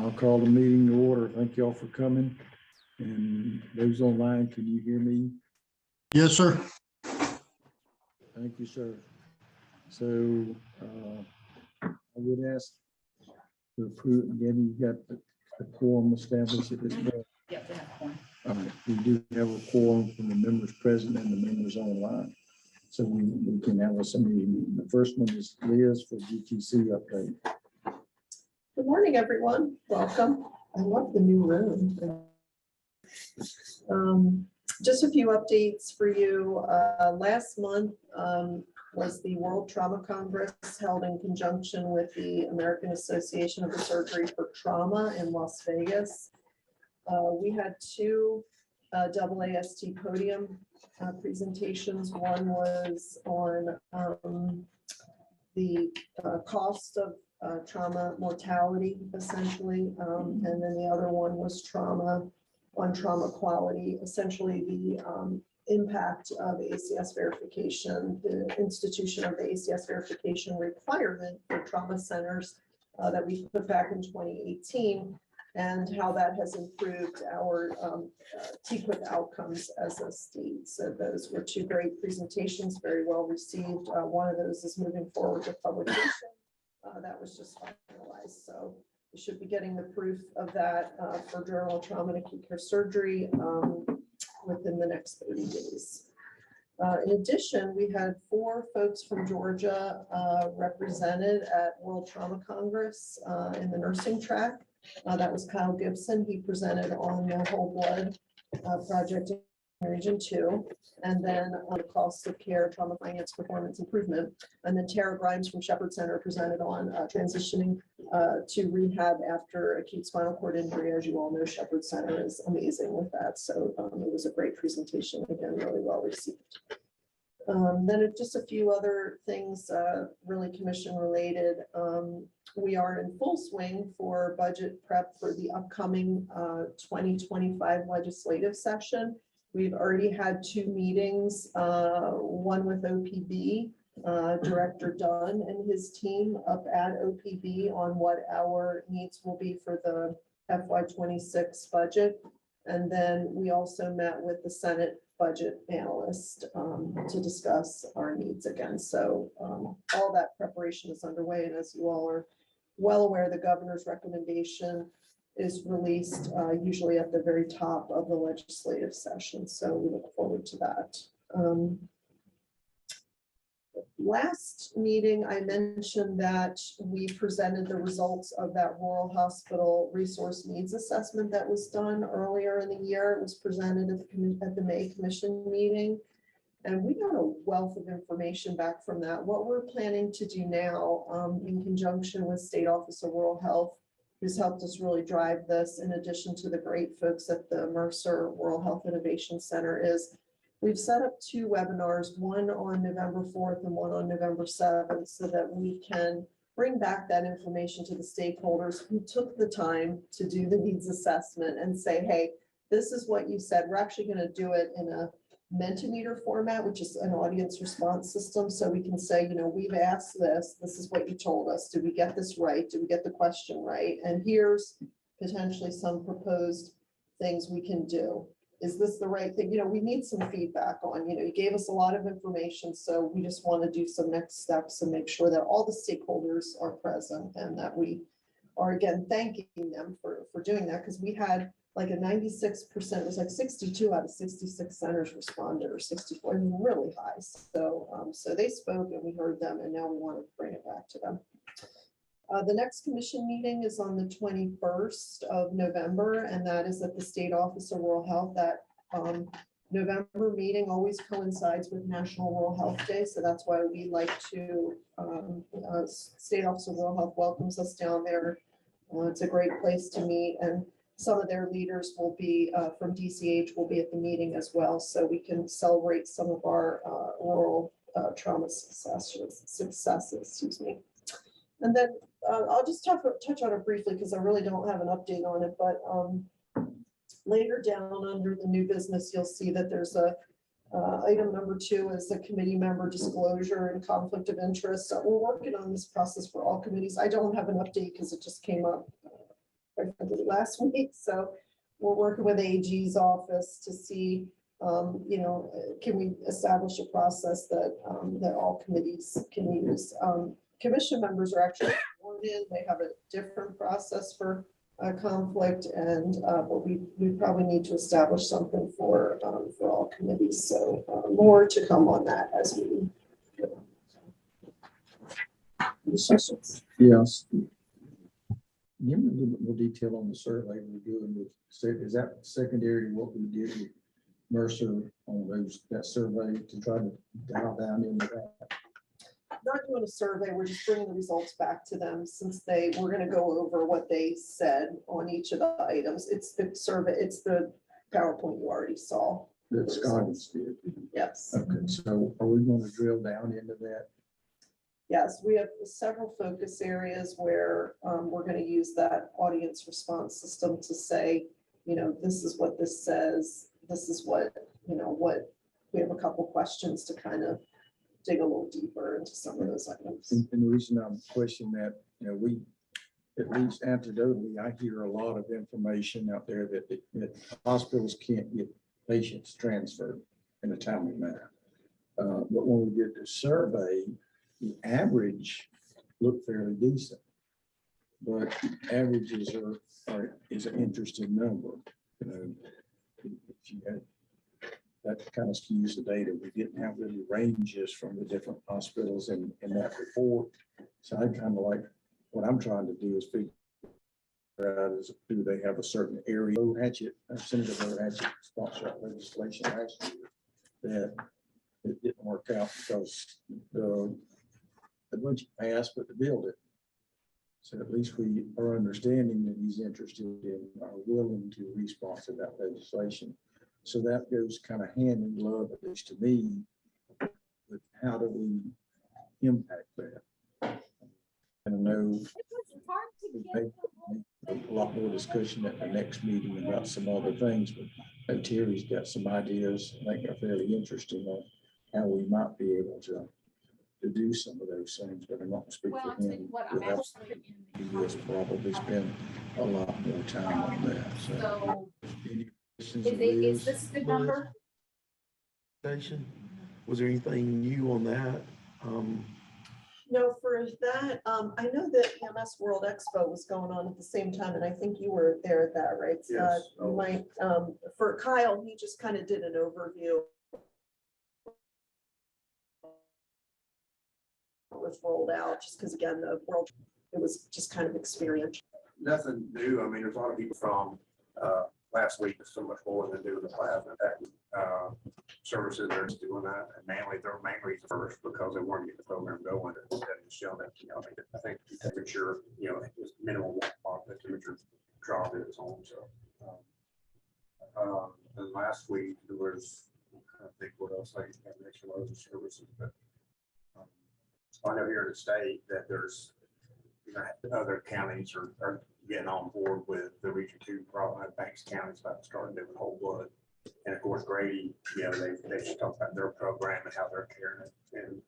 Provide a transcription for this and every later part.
I'll call the meeting to order. Thank y'all for coming. And those online, can you hear me? Yes, sir. Thank you, sir. So I would ask to approve, Debbie, you got the quorum established at this point? Yep, we have quorum. All right, we do have a quorum from the members present and the members online. So we can have somebody meeting. The first one is Liz for GTC update. Good morning, everyone. Welcome. I love the new room. Just a few updates for you. Last month was the World Trauma Congress held in conjunction with the American Association of the Surgery for Trauma in Las Vegas. We had two AAST podium presentations. One was on the cost of trauma mortality, essentially, and then the other one was trauma quality, essentially the impact of ACS verification, the institution of the ACS verification requirement for trauma centers that we put back in 2018, and how that has improved our TQIP outcomes as a state. So those were two great presentations, very well received. One of those is moving forward with publication. That was just finalized. So we should be getting the proof of that for journal trauma and acute care surgery within the next 30 days. In addition, we had 4 folks from Georgia represented at World Trauma Congress in the nursing track. That was Kyle Gibson. He presented on the whole blood project in Region 2, and then on the cost of care, trauma finance, performance improvement. And then Tara Grimes from Shepherd Center presented on transitioning to rehab after acute spinal cord injury. As you all know, Shepherd Center is amazing with that. So it was a great presentation, again, really well received. Then just a few other things really commission related. We are in full swing for budget prep for the upcoming 2025 legislative session. We've already had 2 meetings, one with OPB, Director Dunn and his team up at OPB on what our needs will be for the FY26 budget. And then we also met with the Senate budget analyst to discuss our needs again. So all that preparation is underway. And as you all are well aware, the governor's recommendation is released usually at the very top of the legislative session. So we look forward to that. Last meeting, I mentioned that we presented the results of that rural hospital resource needs assessment that was done earlier in the year. It was presented at the May Commission meeting. And we got a wealth of information back from that. What we're planning to do now in conjunction with State Office of Rural Health, who's helped us really drive this, in addition to the great folks at the Mercer Rural Health Innovation Center, is we've set up 2 webinars, one on November 4th and one on November 7th, so that we can bring back that information to the stakeholders who took the time to do the needs assessment and say, hey, this is what you said. We're actually going to do it in a Mentimeter format, which is an audience response system. So we can say, you know, we've asked this is what you told us. Did we get this right? Did we get the question right? And here's potentially some proposed things we can do. Is this the right thing? You know, we need some feedback on, you know, you gave us a lot of information. So we just want to do some next steps and make sure that all the stakeholders are present and that we are, again, thanking them for doing that, because we had like a 96%, it was like 62 out of 66 centers responded, or 64, really high. So, so they spoke and we heard them, and now we want to bring it back to them. The next commission meeting is on the 21st of November, and that is at the State Office of Rural Health. That November meeting always coincides with National Rural Health Day, so that's why we like to, State Office of Rural Health welcomes us down there. It's a great place to meet, and some of their leaders will be from DCH will be at the meeting as well, so we can celebrate some of our rural trauma successes, excuse me. And then I'll just touch on it briefly because I really don't have an update on it, but later down under the new business, you'll see that there's a item number 2 is the committee member disclosure and conflict of interest. So we're working on this process for all committees. I don't have an update because it just came up. I unexpectedly last week, so we're working with AG's office to see, can we establish a process that, that all committees can use? Commission members are actually sworn in, they have a different process for conflict, and, but we probably need to establish something for all committees, so more to come on that as we go. Questions? Yes. Give me a little bit more detail on the survey we're doing with, is that secondary to what we did with Mercer on that survey to try to dial down into that? Not doing a survey, we're just bringing the results back to them since we're gonna go over what they said on each of the items. It's the survey, it's the PowerPoint you already saw. That Scotty's did. Yes. Okay, so are we going to drill down into that? Yes, we have several focus areas where we're going to use that audience response system to say, this is what this says. This is what we have a couple questions to kind of dig a little deeper into some of those items. And the reason I'm questioning that, we, at least anecdotally, I hear a lot of information out there that hospitals can't get patients transferred in a timely manner. But when we did the survey, the average looked fairly decent, but averages is an interesting number. If you had that kind of skews the data, we didn't have really ranges from the different hospitals in that report. So I kind of like, what I'm trying to do is figure out is, do they have a certain area? Senator Hatchett sponsored that legislation last year that it didn't work out because the budget passed, but the bill didn't. So at least we are understanding that he's interested in, are willing to respond to that legislation. So that goes kind of hand in glove, at least to me, with how do we impact that? And I know we may a lot more discussion at the next meeting about some other things, but I know Terry's got some ideas I think are fairly interesting on how we might be able to do some of those things, but I'm not going to speak for him. He will probably spend a lot more time on that. So, any questions of Is Liz? this a good number? Station? Was there anything new on that? No, for that, I know that EMS World Expo was going on at the same time, and I think you were there at that, right, Scott? Yes. You might, for Kyle, he just kind of did an overview. Was rolled out, just because again, it was just kind of experience. Nothing new. I mean, there's a lot of people from last week, so much more than doing the plasma services. They're just doing that, and mainly their main reason first because they want to get the program going and show that I think temperature, is minimum the temperature drop at its home. So, and last week there was, I think what else I mentioned other services, but. I know here in the state that there's, other counties are getting on board with the Region 2 problem. Banks County's about to start doing whole blood. And of course, Grady, they should talk about their program and how they're carrying it. And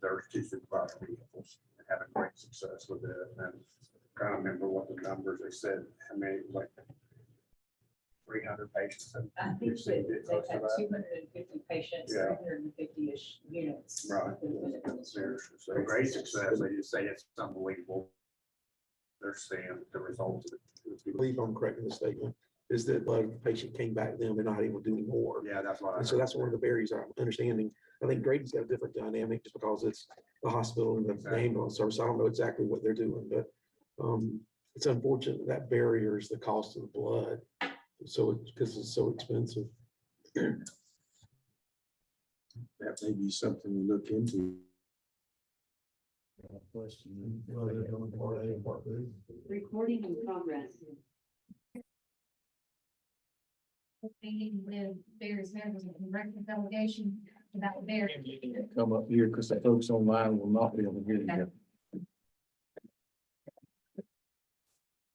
there's 2 supervisor vehicles and having great success with it. And I'm trying to remember what the numbers they said, how many, like 300 patients. I think they've had 250 patients, Yeah. 350-ish units. Right. So great success. They just say it's unbelievable. They're seeing the results of it. I believe I'm correct in the statement, is that the patient came back to them, they're not able to do anymore. Yeah, that's what I And so that's one of the barriers I'm understanding. I think Grady's got a different dynamic just because it's the hospital and the ambulance service. I don't know exactly what they're doing, but it's unfortunate that barrier is the cost of the blood. So because it's so expensive. That may be something we look into. Recording in progress. Meeting with various members of the congressional delegation about their. Come up here because the folks online will not be able to hear you.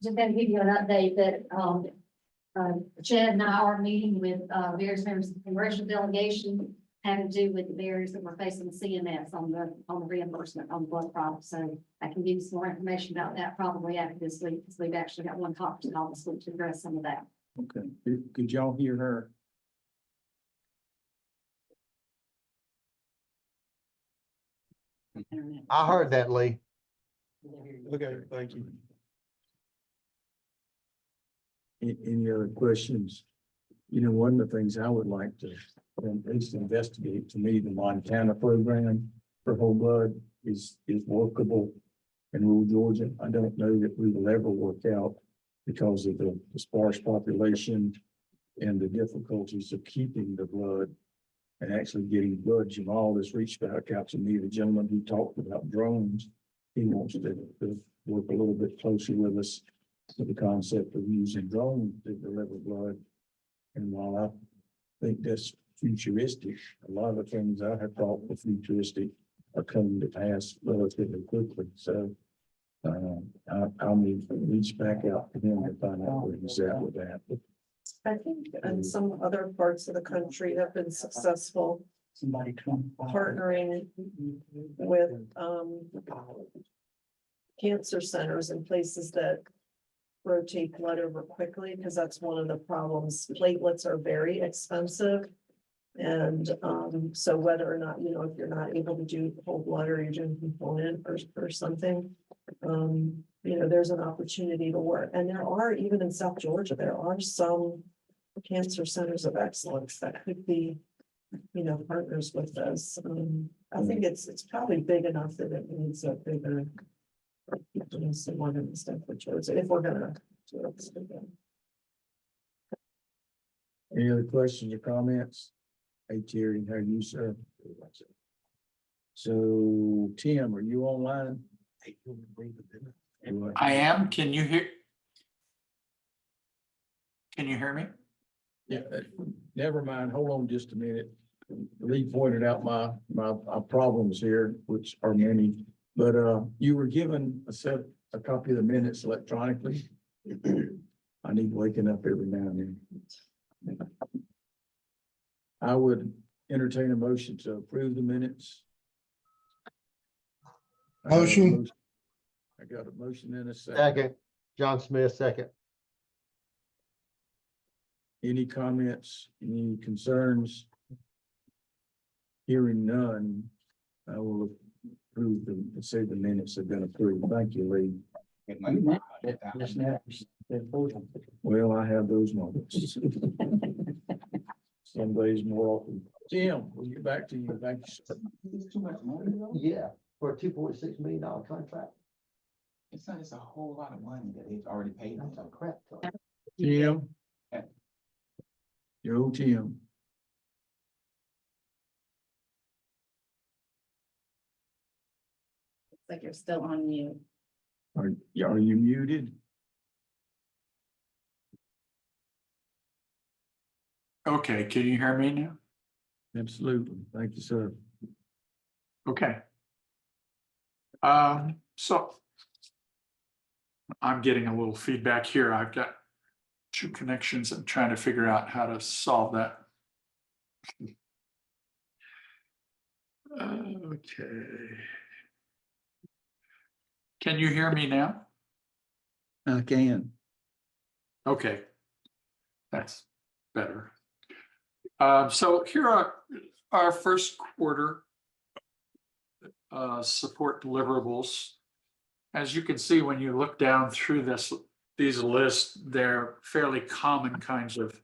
Just going to give you an update that Chad and I are meeting with various members of the congressional delegation having to do with the barriers that we're facing with CMS on the reimbursement on blood products. So I can give you some more information about that probably after this week, because we've actually got one conference call this week to address some of that. Okay, could y'all hear her? I heard that, Lee. Okay, thank you. Any other questions? You know, one of the things I would like to at least investigate, to me, the Montana program for whole blood is workable in rural Georgia. I don't know that we will ever work out because of the sparse population and the difficulties of keeping the blood and actually getting blood. Jamal has reached back out to me, the gentleman who talked about drones. He wants to work a little bit closer with us with the concept of using drones to deliver blood. And while I think that's futuristic, a lot of the things I have thought were futuristic are coming to pass relatively quickly. So I'll reach back out to him to find out where he's at with that. I think in some other parts of the country have been successful partnering with cancer centers in places that rotate blood over quickly, because that's one of the problems. Platelets are very expensive. And so whether or not, if you're not able to do whole blood or you're doing component or something, there's an opportunity to work. And there are, even in South Georgia, there are some cancer centers of excellence that could be, partners with us. I think it's probably big enough that it needs a bigger, one in the step for Georgia, if we're gonna do it. Any other questions or comments? Hey Terry, how are you, sir? So Tim, are you online? I am. Can you hear me? Yeah, never mind. Hold on just a minute. Lee pointed out my problems here, which are many, but you were given a copy of the minutes electronically. I need waking up every now and then. I would entertain a motion to approve the minutes. Motion. I got a motion in a second. Second, John Smith, second. Any comments, any concerns? Hearing none, I will approve say the minutes have been approved. Thank you, Lee. Well, I have those moments. Some days more often. Jim, we'll get back to you. Thank you, sir. Yeah, for a $2.6 million contract. It's a whole lot of money that they've already paid. That's a crap ton. Jim. Yo, Jim. Like you're still on mute. Are you muted? Okay, can you hear me now? Absolutely. Thank you, sir. Okay. So I'm getting a little feedback here. I've got two connections. I'm trying to figure out how to solve that. Okay. Can you hear me now? I can. Okay. That's better. So here are our first quarter support deliverables. As you can see, when you look down through these lists, they're fairly common kinds of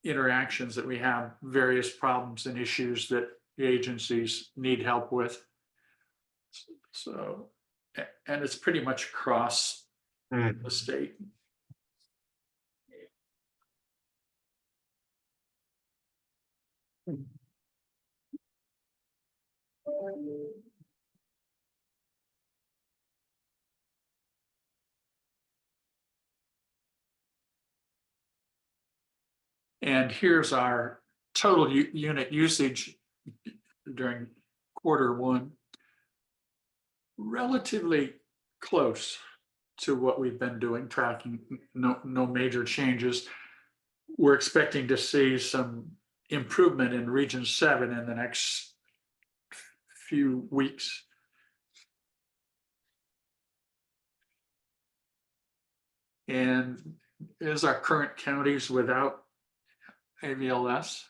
interactions that we have, various problems and issues that the agencies need help with. So, and it's pretty much across the state. And here's our total unit usage during Q1. Relatively close to what we've been doing, tracking, no major changes. We're expecting to see some improvement in Region 7 in the next few weeks. And is our current counties without AVLS?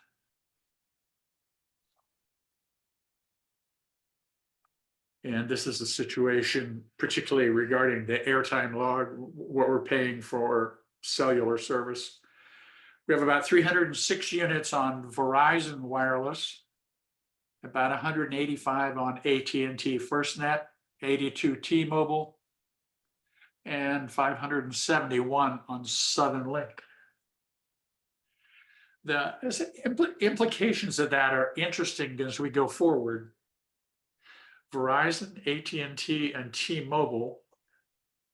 And this is the situation, particularly regarding the airtime log, what we're paying for cellular service. We have about 306 units on Verizon Wireless, about 185 on AT&T FirstNet, 82 T-Mobile, and 571 on Southern Link. The implications of that are interesting as we go forward. Verizon, AT&T, and T-Mobile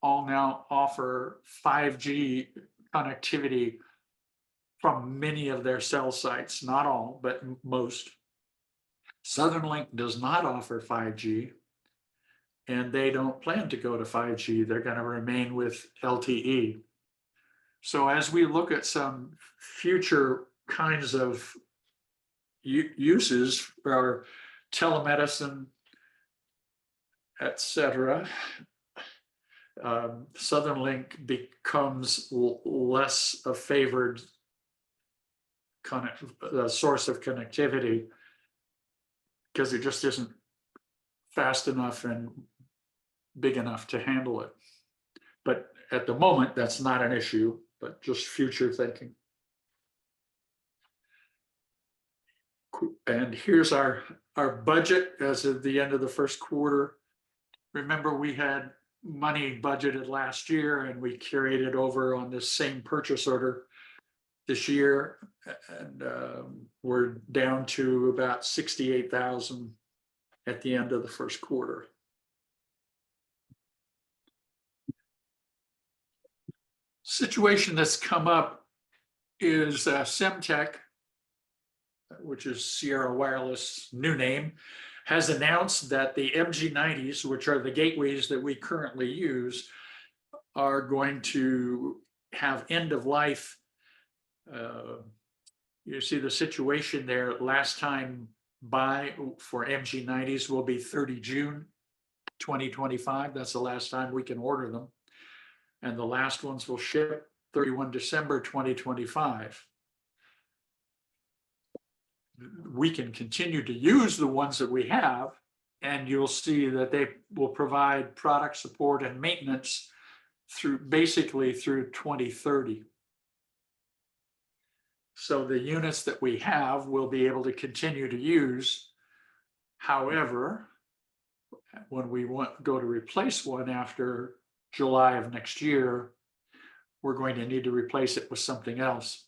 all now offer 5G connectivity from many of their cell sites, not all, but most. Southern Link does not offer 5G, and they don't plan to go to 5G. They're going to remain with LTE. So as we look at some future kinds of uses for telemedicine, etc., Southern Link becomes less a favored source of connectivity because it just isn't fast enough and big enough to handle it. But at the moment, that's not an issue, but just future thinking. And here's our budget as of the end of the first quarter. Remember, we had money budgeted last year and we carried it over on this same purchase order this year. And we're down to about 68,000 at the end of the first quarter. Situation that's come up is Semtech, which is Sierra Wireless new name, has announced that the MG90s, which are the gateways that we currently use, are going to have end of life. You see the situation there. Last time buy for MG90s will be 30 June 2025. That's the last time we can order them. And the last ones will ship 31 December 2025. We can continue to use the ones that we have, and you'll see that they will provide product support and maintenance through basically through 2030. So the units that we have will be able to continue to use. However, when we go to replace one after July of next year, we're going to need to replace it with something else.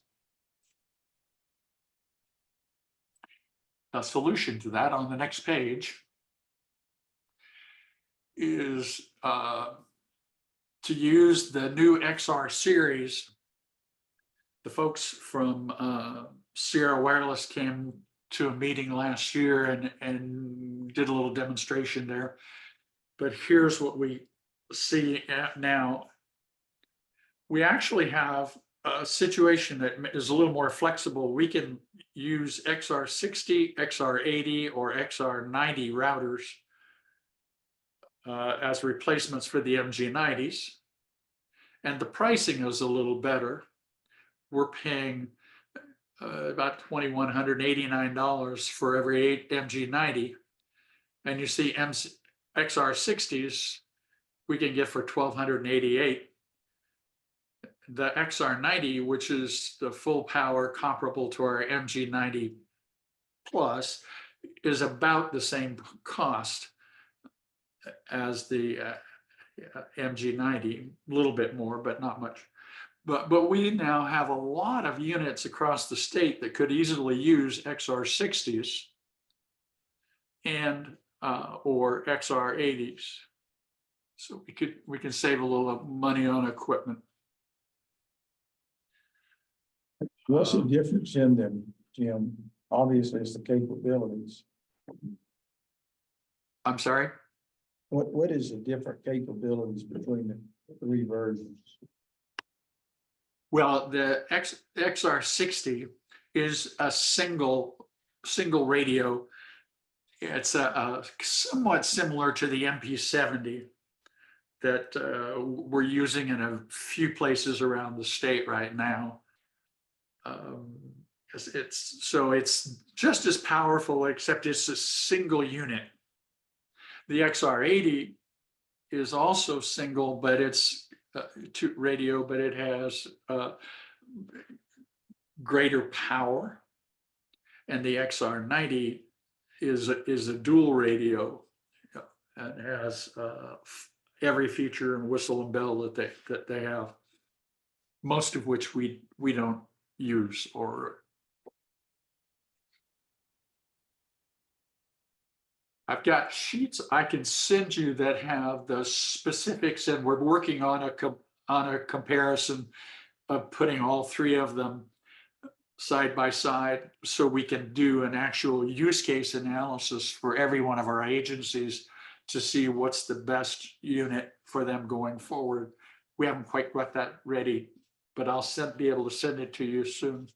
A solution to that on the next page is to use the new XR series. The folks from Sierra Wireless came to a meeting last year and did a little demonstration there. But here's what we see now. We actually have a situation that is a little more flexible. We can use XR60, XR80, or XR90 routers as replacements for the MG90s. And the pricing is a little better. We're paying about $2,189 for every 8 MG90. And you see XR60s we can get for $1,288. The XR90, which is the full power comparable to our MG90 Plus, is about the same cost as the MG90, a little bit more, but not much. But we now have a lot of units across the state that could easily use XR60s and or XR80s. So we can save a little money on equipment. What's the difference in them, Jim? Obviously, it's the capabilities. I'm sorry? What is the different capabilities between the 3 versions? Well, the XR60 is a single radio. It's a somewhat similar to the MP70 that we're using in a few places around the state right now. It's just as powerful, except it's a single unit. The XR80 is also single, but it's to radio, but it has greater power. And the XR90 is a dual radio and has every feature and whistle and bell that they have, most of which we don't use. Or I've got sheets I can send you that have the specifics, and we're working on a comparison of putting all three of them side by side so we can do an actual use case analysis for every one of our agencies to see what's the best unit for them going forward. We haven't quite got that ready, but I'll be able to send it to you soon.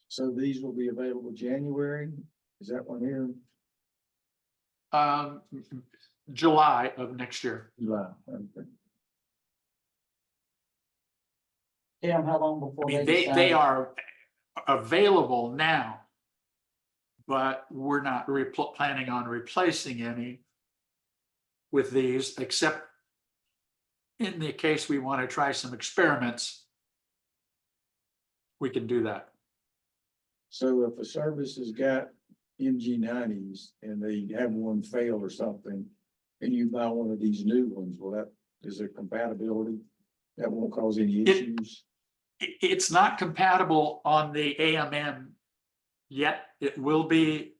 So these will be available January? Is that one here? July of next year. July. Okay. Tim, how long I before mean, they they decide? are available now, but we're not planning on replacing any with these, except in the case we want to try some experiments, we can do that. So if a service has got MG90s and they have one fail or something, and you buy one of these new ones, is there compatibility? That won't cause any issues? It's not compatible on the AMN yet. It will be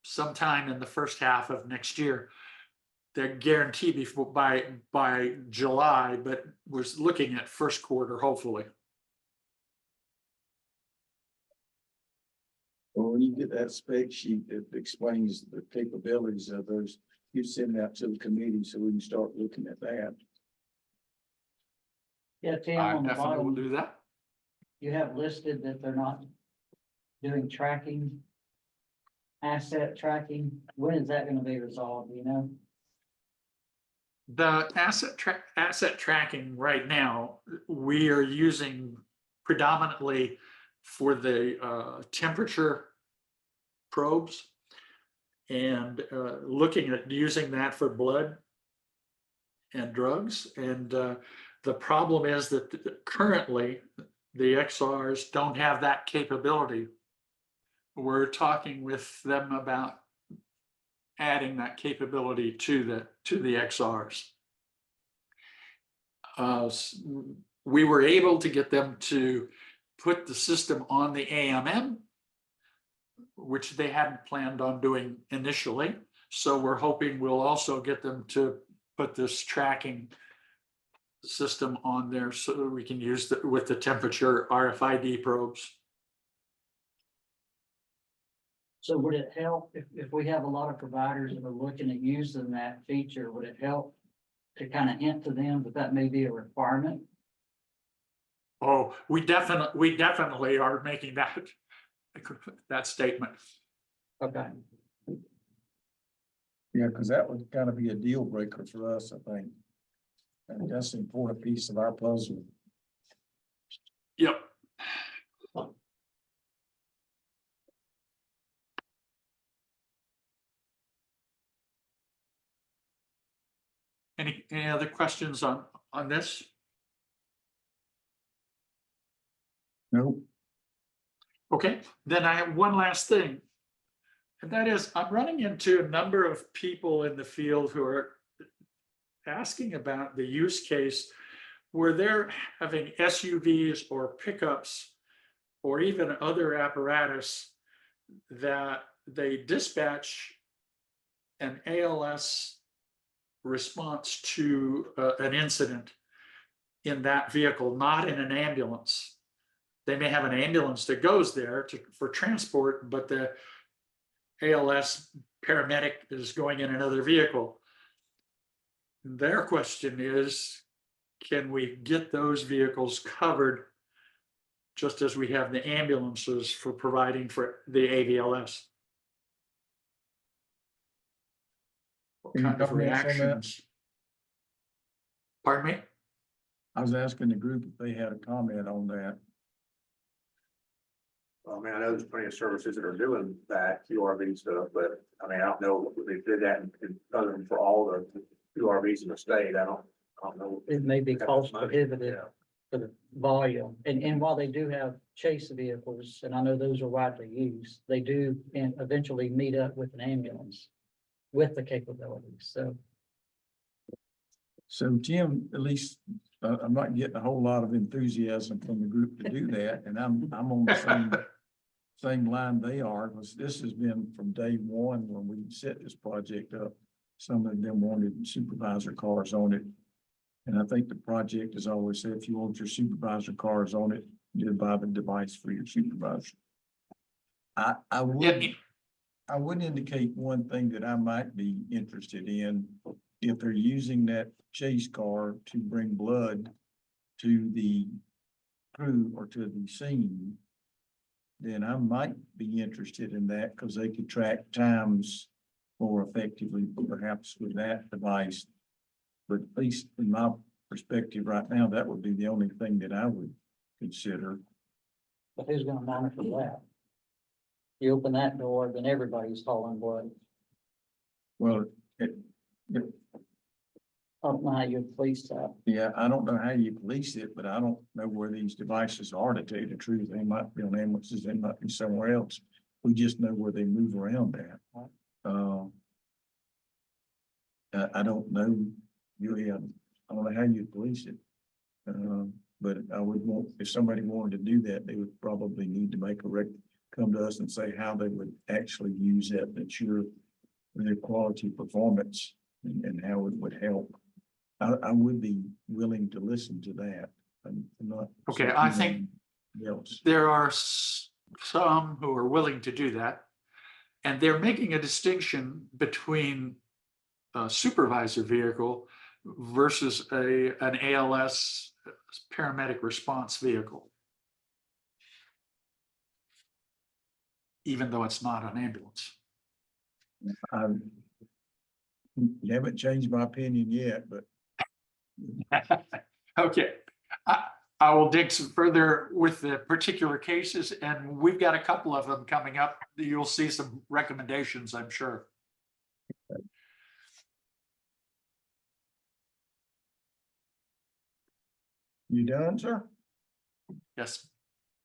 sometime in the first half of next year. They're guaranteed before by July, but we're looking at first quarter, hopefully. Well, when you get that spec sheet that explains the capabilities of those, you send that to the committee so we can start looking at that. Yeah, Tim, I on the definitely will bottom, do that. you have listed that they're not doing tracking, asset tracking. When is that gonna be resolved, do you know? The asset tracking right now, we are using predominantly for the temperature probes and looking at using that for blood and drugs. And the problem is that currently the XRs don't have that capability. We're talking with them about adding that capability to the XRs. We were able to get them to put the system on the AMM, which they hadn't planned on doing initially. So we're hoping we'll also get them to put this tracking system on there so that we can use with the temperature RFID probes. So would it help if we have a lot of providers that are looking at using that feature, would it help to kind of hint to them that may be a requirement? Oh, we definitely are making that statement. Okay. Yeah, because that would kind of be a deal breaker for us, I think. And that's an important piece of our puzzle. Yep. Any other questions on this? Nope. Okay, then I have one last thing. And that is, I'm running into a number of people in the field who are asking about the use case where they're having SUVs or pickups or even other apparatus that they dispatch an ALS response to an incident in that vehicle, not in an ambulance. They may have an ambulance that goes there for transport, but the ALS paramedic is going in another vehicle. Their question is, can we get those vehicles covered just as we have the ambulances for providing for the AVLS. What Any kind of comments on that? reactions? Pardon me? I was asking the group if they had a comment on that. Well, I mean, I know there's plenty of services that are doing that QRV stuff, but I mean, I don't know if they did that other than for all the QRVs in the state. I don't know. It may be cost prohibitive Yeah. for the volume. And while they do have chase vehicles, and I know those are widely used, they do and eventually meet up with an ambulance with the capabilities. So Jim, at least, I'm not getting a whole lot of enthusiasm from the group to do that, and I'm on the same line they are, because this has been from day one when we set this project up. Some of them wanted supervisor cars on it. And I think the project has always said, if you want your supervisor cars on it, you buy the device for your supervisor. I would indicate one thing that I might be interested in. If they're using that chase car to bring blood to the crew or to the scene, then I might be interested in that, because they could track times more effectively, perhaps with that device. But at least in my perspective right now, that would be the only thing that I would consider. But who's gonna monitor that? You open that door, then everybody's hauling blood. Well, I don't know how you police that. yeah, I don't know how you police it, but I don't know where these devices are, to tell you the truth. They might be on ambulances, they might be somewhere else. We just know where they move around at. I don't know, really, I don't know how you police it. But I would want, if somebody wanted to do that, they would probably need to make come to us and say how they would actually use it, and ensure their quality performance and how it would help. I would be willing to listen to that. I'm not. Okay, I think Else. there are some who are willing to do that. And they're making a distinction between a supervisor vehicle versus an ALS paramedic response vehicle. Even though it's not an ambulance. You haven't changed my opinion yet, but. Okay, I will dig some further with the particular cases, and we've got a couple of them coming up. You'll see some recommendations, I'm sure. You done, sir? Yes,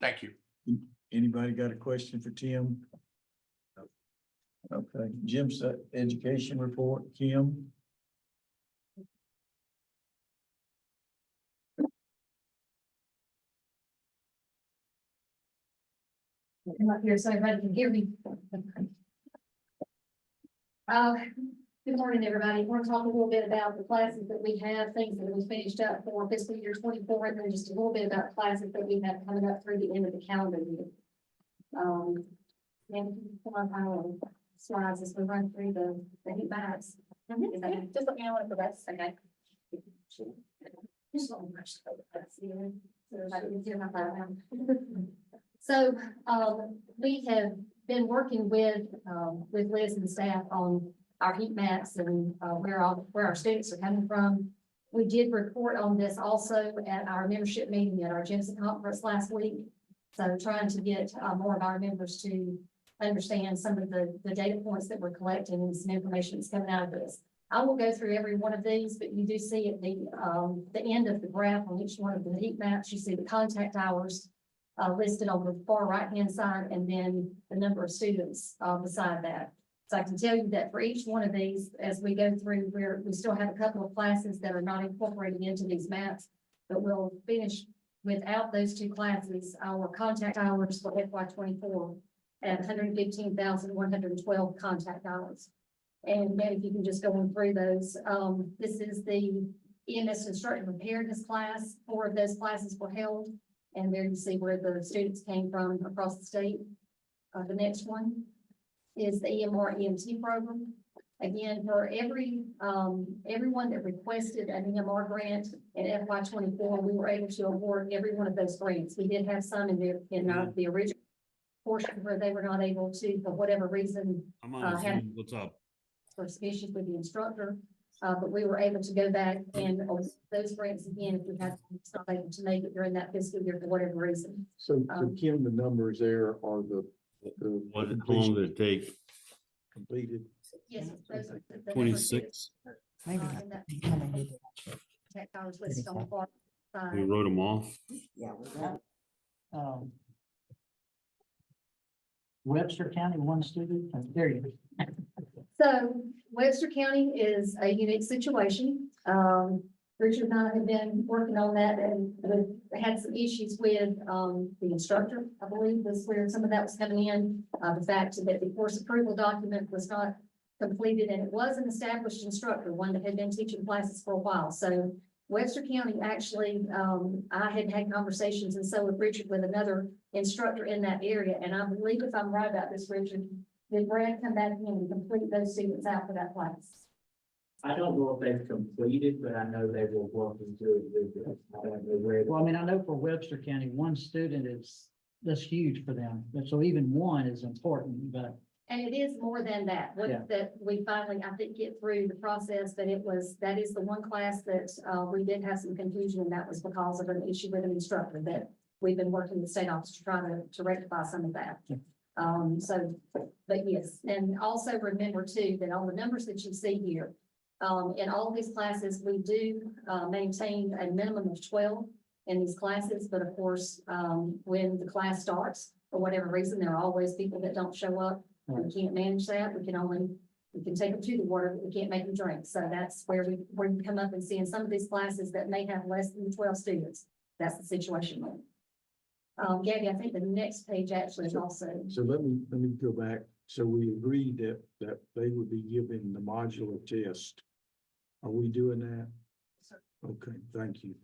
thank you. Anybody got a question for Tim? Okay, Jim's education report, Kim. Come up here so everybody can hear me. Good morning, everybody. We're gonna talk a little bit about the classes that we have, things that we finished up for fiscal year 24, and then just a little bit about classes that we have coming up through the end of the calendar year. And come on, our slides as we run through the heat maps. Just let me know when it progresses, okay? Just one more. So, we have been working with Liz and staff on our heat maps and where our students are coming from. We did report on this also at our membership meeting at our GEMSA conference last week. So trying to get more of our members to understand some of the data points that we're collecting and some information that's coming out of this. I will go through every one of these, but you do see at the end of the graph on each one of the heat maps, you see the contact hours listed on the far right-hand side, and then the number of students beside that. So I can tell you that for each one of these, as we go through, we still have a couple of classes that are not incorporated into these maps, but we'll finish without those two classes, our contact hours for FY24 at 115,112 contact hours. And then if you can just go on through those, this is the EMS construction preparedness class. 4 of those classes were held. And there you see where the students came from across the state. The next one is the EMR EMT program. Again, for everyone that requested an EMR grant in FY '24, we were able to award every one of those grants. We did have some the original portion where they were not able to, for whatever reason, I'm on had Zoom. What's up? for some issues with the instructor. But we were able to go back and those grants again, if we had not able to make it during that fiscal year for whatever reason. So Um, Kim, the numbers there are the How long did it take? completed. Yes. those are the numbers 26. in that Tech hours listed on the far We side. wrote them off. Um, Webster County, one student, there you go. So Webster County is a unique situation. Richard and I have been working on that and we had some issues with, the instructor, I believe, was where some of that was coming in. The fact that the course approval document was not completed and it was an established instructor, one that had been teaching classes for a while. So Webster County actually, I had had conversations and so with Richard with another instructor in that area. And I believe if I'm right about this, Richard, did Brad come back in and complete those students out for that class? I don't know if they've completed, but I know they were working through it with it. I don't know where. Well, I mean, I know for Webster County, one student that's huge for them. But so even one is important, but And it is more than that, Yeah. that we finally, I think, get through the process, that that is the one class that, we did have some confusion, and that was because of an issue with an instructor that we've been working with the state office to try to rectify some of that. But yes, and also remember too, that on the numbers that you see here, in all these classes, we do, maintain a minimum of 12 in these classes, but of course, when the class starts, for whatever reason, there are always people that don't show up. We can't manage that. We can take them to the water, but we can't make them drink. So that's where we come up and see in some of these classes that may have less than 12 students. That's the situation. Gabby, I think the next page actually is also, So let me go back. So we agreed that they would be given the modular test. Are we doing that? Okay, thank you.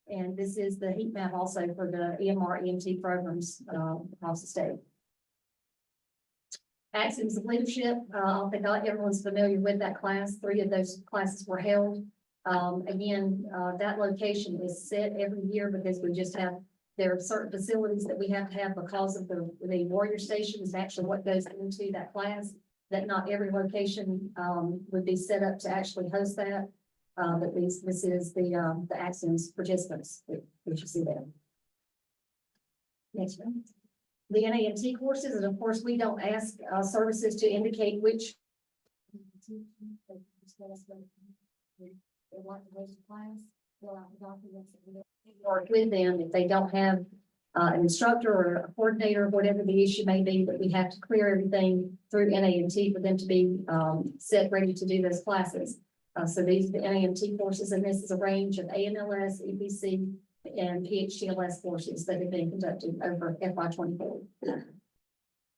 and this is the heat map also for the EMR, EMT programs, across the state. Axioms of leadership, I think everyone's familiar with that class. 3 of those classes were held. Again, that location is set every year because there are certain facilities that we have to have because of the warrior station is actually what goes into that class, that not every location, would be set up to actually host that. But this is the Axioms participants, which you see there. Next one. The NAMT courses, and of course, we don't ask services to indicate which. They want to go to class, fill out the documents, and work with them if they don't have an instructor or a coordinator, whatever the issue may be, but we have to clear everything through NAMT for them to be set ready to do those classes. So these are the NAMT courses, and this is a range of AMLS, EPC, and PHTLS courses that have been conducted over FY '24.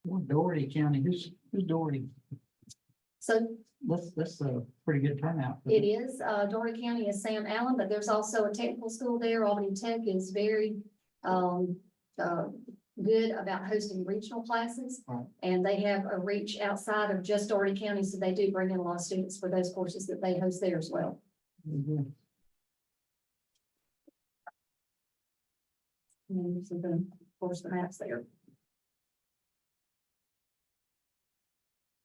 well, Doherty County, who's Doherty? So That's a pretty good turnout. it is, Doherty County is Sam Allen, but there's also a technical school there. Albany Tech is very, good about hosting regional classes. Right. And they have a reach outside of just Doherty County, so they do bring in a lot of students for those courses that they host there as well. Mhm. And you see the, of course, the maps there.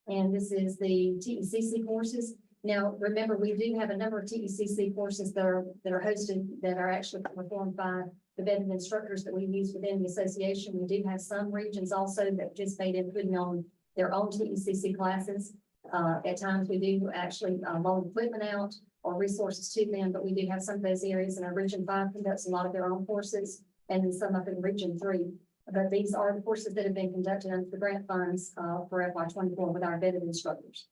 And this is the TECC courses. Now, remember, we do have a number of TECC courses that are hosted, that are actually performed by the vetted instructors that we use within the association. We do have some regions also that participate in putting on their own TECC classes. At times, we do actually loan equipment out or resources to them, but we do have some of those areas, and our Region 5 conducts a lot of their own courses, and then some up in Region 3. But these are the courses that have been conducted under the grant funds for FY '24 with our vetted instructors.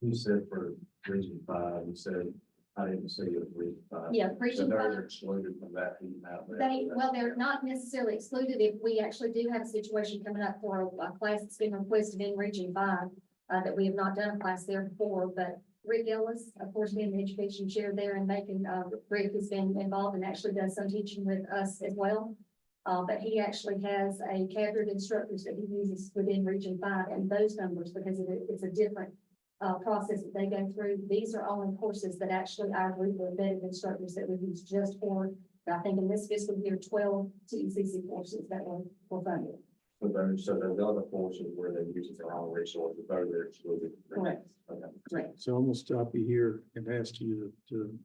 You said for Region 5, you said, I didn't say it was Region 5. Yeah, So Region 5. they're excluded from that heat map. They're not necessarily excluded if we actually do have a situation coming up for a class that's been requested in Region 5, that we have not done a class there before, but Rick Ellis, of course, being the education chair there and making, Rick has been involved and actually does some teaching with us as well. But he actually has a cadre of instructors that he uses within Region 5, and those numbers, because it's a different process that they go through. These are all in courses that actually our group of vetted instructors that we use just for, I think in this fiscal year, 12 TECC courses that were funded. So those other forces where they use it for all resources, those are excluded. Correct. Okay. Correct. So I'm gonna stop you here and ask you to,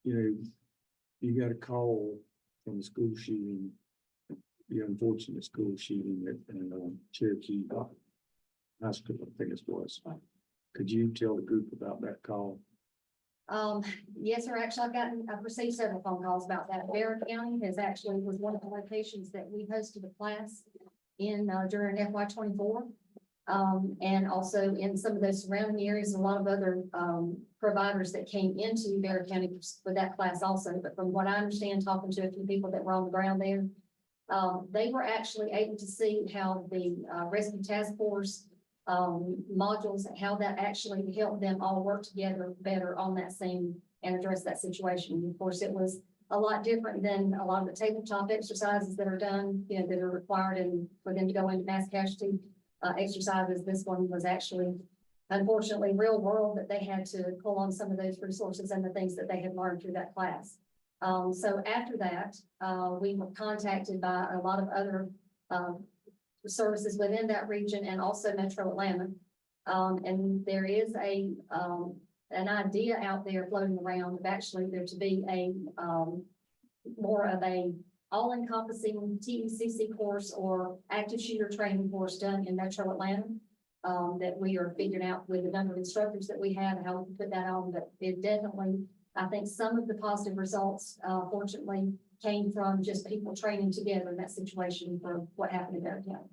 you got a call from the school shooting, the unfortunate school shooting at Cherokee Hospital, I think it was. Could you tell the group about that call? Yes, sir. Actually, I've received several phone calls about that. Barron County was one of the locations that we hosted a class in, during FY24. And also in some of those surrounding areas, a lot of other, providers that came into Barron County for that class also. But from what I understand, talking to a few people that were on the ground there, they were actually able to see how the, rescue task force modules, how that actually helped them all work together better on that scene and address that situation. Of course, it was a lot different than a lot of the tabletop exercises that are done, that are required and for them to go into mass casualty exercises. This one was actually, unfortunately, real world, that they had to pull on some of those resources and the things that they had learned through that class. So after that, we were contacted by a lot of other services within that region and also Metro Atlanta. And there is an idea out there floating around of actually there to be a more of a all-encompassing TECC course or active shooter training course done in Metro Atlanta that we are figuring out with the number of instructors that we have, how we can put that on. But it definitely, I think some of the positive results, fortunately, came from just people training together in that situation for what happened in Barron County.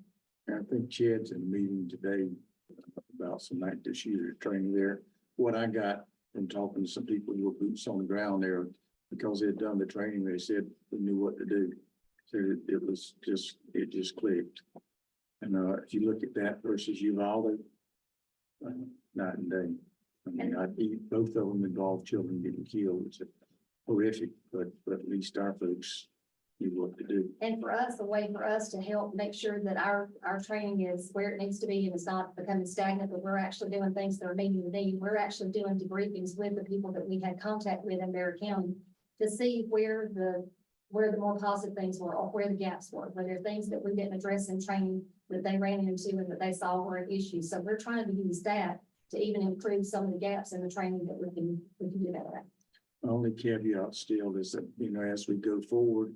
I think Chad's in a meeting today about some active shooter training there. What I got from talking to some people who were boots on the ground there, because they had done the training, they said they knew what to do. So it just clicked. And if you look at that versus Uvalde, night and day. I mean, both of them involve children getting killed. It's horrific, but at least our folks knew what to do. And for us, the way for us to help make sure that our training is where it needs to be and it's not becoming stagnant, but we're actually doing things that are meeting the need. We're actually doing debriefings with the people that we had contact with in Barron County to see where the more positive things were or where the gaps were, where there are things that we didn't address in training that they ran into and that they saw were an issue. So we're trying to use that to even improve some of the gaps in the training that we can do better at. The only caveat still is that, as we go forward,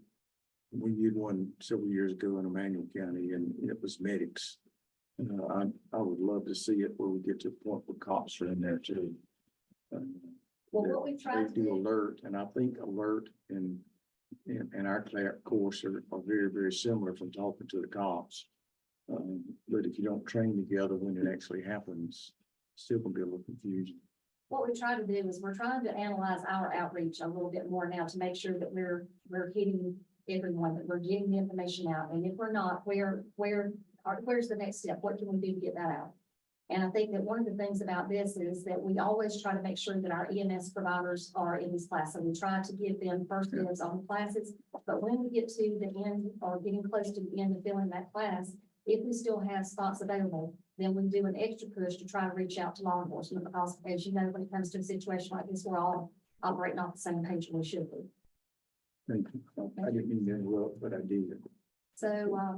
we did one several years ago in Emmanuel County and it was medics. I would love to see it where we get to a point where cops are in there too. Well, what we've tried to They do do, alert, and I think alert and our course are very, very similar from talking to the cops. But if you don't train together when it actually happens, still gonna be a little confusion. what we try to do is we're trying to analyze our outreach a little bit more now to make sure that we're hitting everyone, that we're getting the information out. And if we're not, where's the next step? What can we do to get that out? And I think that one of the things about this is that we always try to make sure that our EMS providers are in these classes. And we try to give them first dibs on the classes. But when we get to the end or getting close to the end of filling that class, if we still have spots available, then we do an extra push to try to reach out to law enforcement because, as you know, when it comes to a situation like this, we're all operating off the same page we should be. Thank you. I didn't mean to interrupt, but I did. So,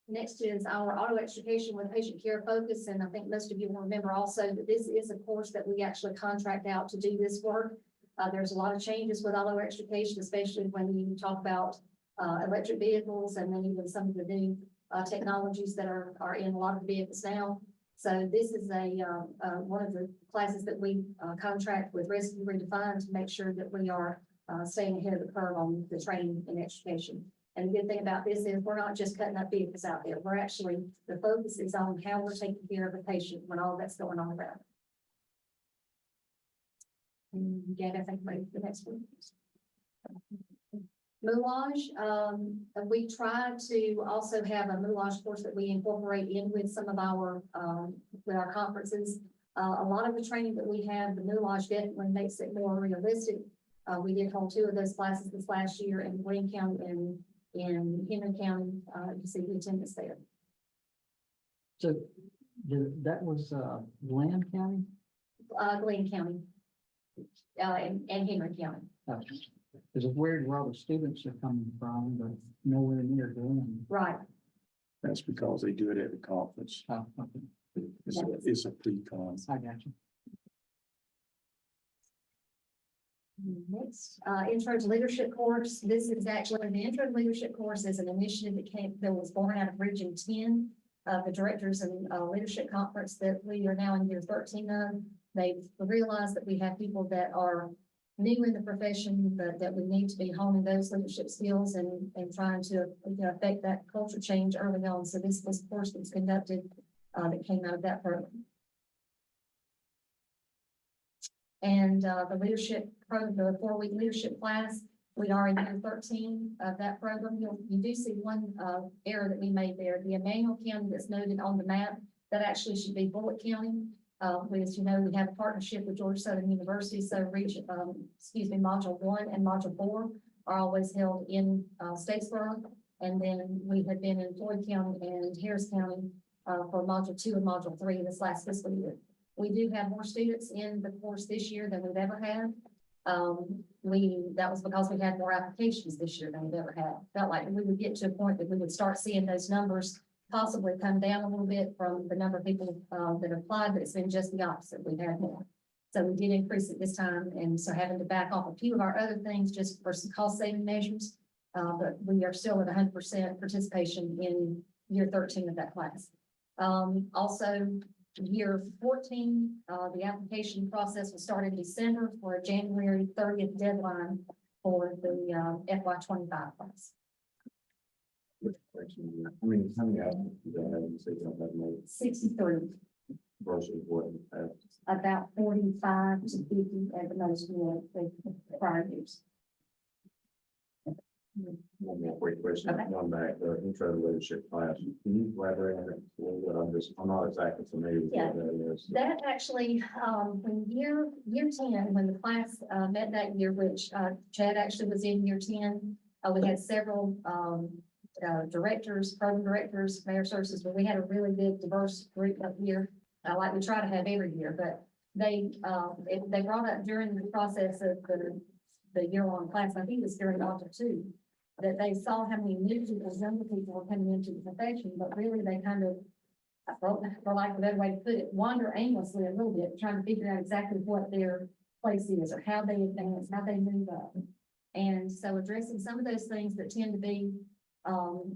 next is our auto extrication with patient care focus. And I think most of you will remember also that this is a course that we actually contract out to do this work. There's a lot of changes with auto extrication, especially when you talk about electric vehicles and then even some of the new technologies that are in a lot of the vehicles now. So this is one of the classes that we contract with Rescue Redefined to make sure that we are staying ahead of the curve on the training and extrication. And the good thing about this is we're not just cutting up vehicles out there. We're actually, the focus is on how we're taking care of the patient when all that's going on around. And again, I think maybe the next one. Moulage, we try to also have a moulage course that we incorporate in with some of our, with our conferences. A lot of the training that we have, the moulage definitely makes it more realistic. We did hold 2 of those classes this last year in Wayne County and in Henry County, you see the attendance there. So that was, Bland County? Glenn County, and Henry County. It's weird where all the students are coming from, but nowhere near Glenn. Right. That's because they do it at the conference. Oh, okay. It's a pre-con. I got you. Next, intro to leadership course. This is actually the intro to leadership course is an initiative that was born out of Region 10, the directors and leadership conference that we are now in year 13 of. They've realized that we have people that are new in the profession, but that we need to be honing those leadership skills and trying to affect that culture change early on. So this was a course that's conducted that came out of that program. And the leadership program, the 4-week leadership class, we are in year 13 of that program. You do see one error that we made there. The Emmanuel County that's noted on the map, that actually should be Bullitt County. As you know, we have a partnership with Georgia Southern University, so module 1 and module 4 are always held in Statesboro. And then we have been in Floyd County and Harris County for module 2 and module 3 this last fiscal year. We do have more students in the course this year than we've ever had. That was because we had more applications this year than we've ever had. Felt like we would get to a point that we would start seeing those numbers possibly come down a little bit from the number of people that applied, but it's been just the opposite. We've had more. So we did increase it this time. And so having to back off a few of our other things just for some cost saving measures. But we are still at 100% participation in year 13 of that class. Also, year 14, the application process will start in December for a January 30th deadline for the FY25 class. I mean, how many applicants do they have? You say you don't have many 63, versus what? about 45 to 50 at the most for the prior years. One more quick question, Okay. going back, the intro to leadership class, can you elaborate on it a little bit? I'm not exactly familiar with what that is. That actually, when year 10, when the class met that year, which Chad actually was in year 10, we had several directors, program directors, mayor services, but we had a really big diverse group up here, like we try to have every year. But they brought up during the process of the year-long class, I think it was during module 2, that they saw how many new people, younger people were coming into the profession, but really they kind of, for lack of a better way to put it, wander aimlessly a little bit, trying to figure out exactly what their place is or how they advance, how they move up. And so addressing some of those things that tend to be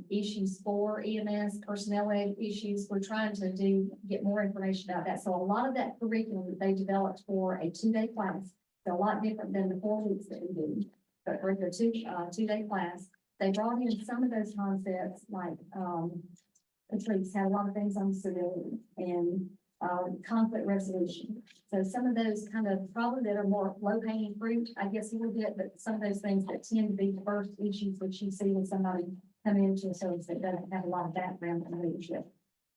issues for EMS, personnel issues, we're trying to get more information about that. So a lot of that curriculum that they developed for a 2-day class, so a lot different than the 4 weeks that we do, but for the 2-day class, they brought in some of those concepts like Patrice had a lot of things on civility and conflict resolution. So some of those kind of probably that are more low-hanging fruit, I guess a little bit, but some of those things that tend to be the first issues that you see when somebody come into a service that doesn't have a lot of background in leadership.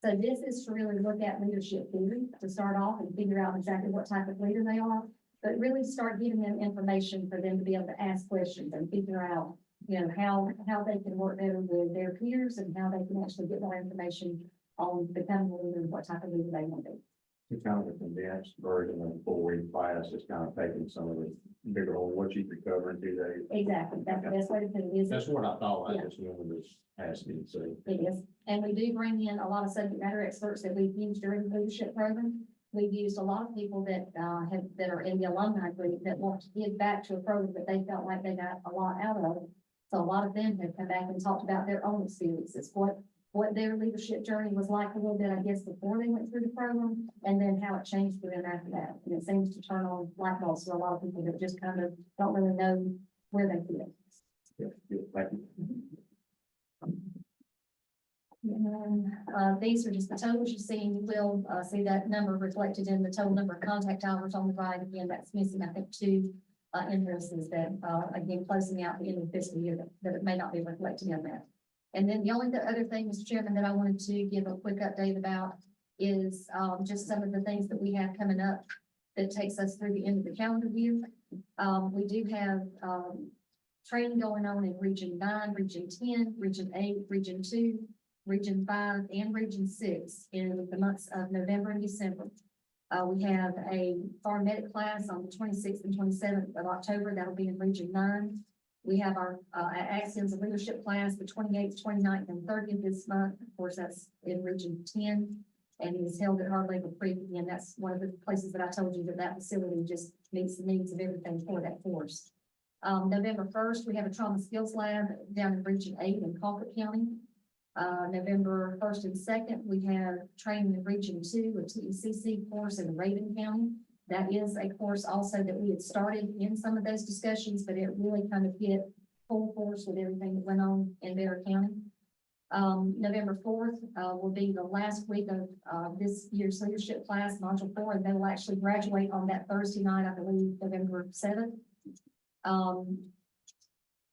So this is to really look at leadership theory to start off and figure out exactly what type of leader they are, but really start giving them information for them to be able to ask questions and figure out, how they can work better with their peers and how they can actually get more information on becoming a leader and what type of leader they want to be. It's kind of a condensed version of the 4-week class, just kind of taking some of the bigger whole, what you could cover in 2 days. Exactly. That's the best way to put it. Is That's what I thought, Yeah. I just wanted to ask you, so. It is. And we do bring in a lot of subject matter experts that we've used during the leadership program. We've used a lot of people that that are in the alumni group that want to give back to a program that they felt like they got a lot out of. So a lot of them have come back and talked about their own experiences, what their leadership journey was like a little bit, I guess, before they went through the program, and then how it changed for them after that. And it seems to turn on light bulbs for a lot of people that just kind of don't really know where they fit. Yeah, thank you. And these are just the totals you see, and you will see that number reflected in the total number of contact hours on the right. Again, that's missing, I think, 2 invoices that, again, closing out the end of the fiscal year that it may not be reflected in that. And then the only other thing, Mr. Chairman, that I wanted to give a quick update about is just some of the things that we have coming up that takes us through the end of the calendar year. We do have training going on in Region 9, Region 10, Region 8, Region 2, Region 5, and Region 6 in the months of November and December. We have a farm medic class on the 26th and 27th of October. That'll be in Region 9. We have our Axioms of Leadership class, the 28th, 29th, and 30th this month. Of course, that's in Region 10, and it is held at Hard Labor Creek. And that's one of the places that I told you that facility just meets the needs of everything for that course. November 1st, we have a trauma skills lab down in Region 8 in Colquitt County. November 1st and 2nd, we have training in Region 2, a TECC course in Raven County. That is a course also that we had started in some of those discussions, but it really kind of hit full force with everything that went on in Bear County. November 4th will be the last week of this year's leadership class, Module 4, and they will actually graduate on that Thursday night, I believe, November 7th.